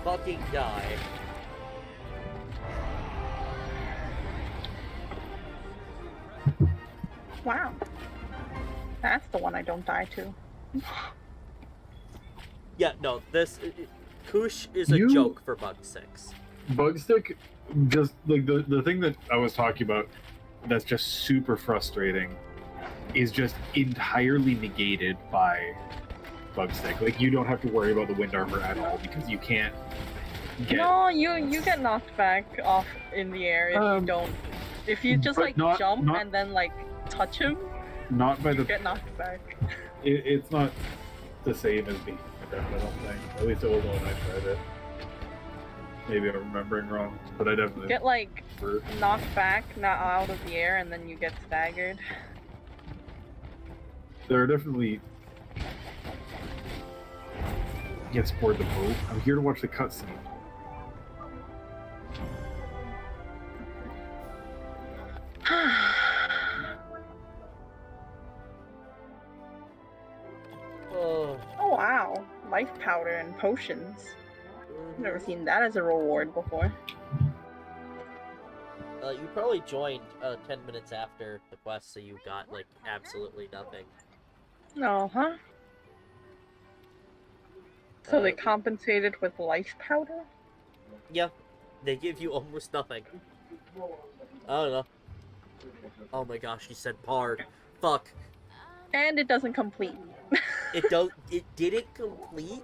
Fucking die. Wow. That's the one I don't die to. Yeah, no, this... Kush is a You- joke for Bug 6. Bugstick, just like the thing that I was talking about that's just super frustrating is just entirely negated by Bugstick. Like, you don't have to worry about the wind armor at all because you can't get... No, you get knocked back off in the air if you don't. If you just but like not- jump not- and then like touch him, Not by you the... get knocked back. It's not the same as being I don't think. At least it was when I tried it. Maybe I'm remembering wrong, but I definitely... Get like remember. knocked back, not out of the air, and then you get staggered. There are definitely... Yes, board the boat. I'm here to watch the cutscene. Oh. Oh wow, life powder and potions. Never seen that as a reward before. You probably joined 10 minutes after the quest, so you got, like, absolutely nothing. No, huh? So they compensated with life powder? Yeah, they give you almost nothing. I don't know. Oh my gosh, you said par. Fuck. And it doesn't complete. It does. It didn't complete.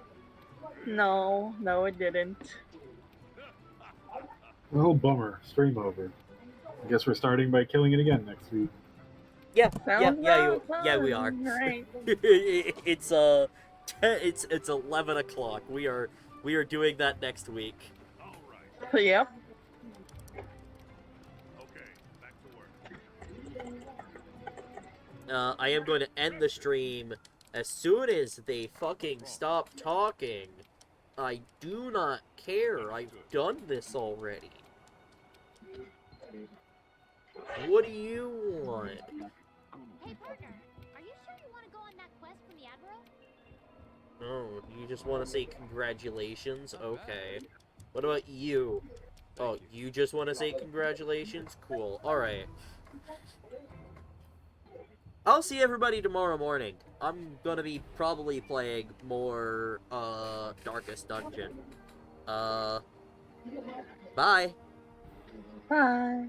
No, it didn't. Oh, bummer. Stream over. I guess we're starting by killing it again next week. Yeah, Sounds yeah, we are. Right. It's 11 o'clock. We are doing that next week. All right. Yep. Okay, back to work. I am going to end the stream as soon as they fucking stop talking. I do not care. I've done this already. What do you want? Hey, partner, are you sure you want to go on that quest from the Admiral? Oh, you just want to say congratulations? Okay. What about you? Oh, you just want to say congratulations? Cool. Alright. I'll see everybody tomorrow morning. I'm gonna be probably playing more, Darkest Dungeon. Bye! Bye. Bye.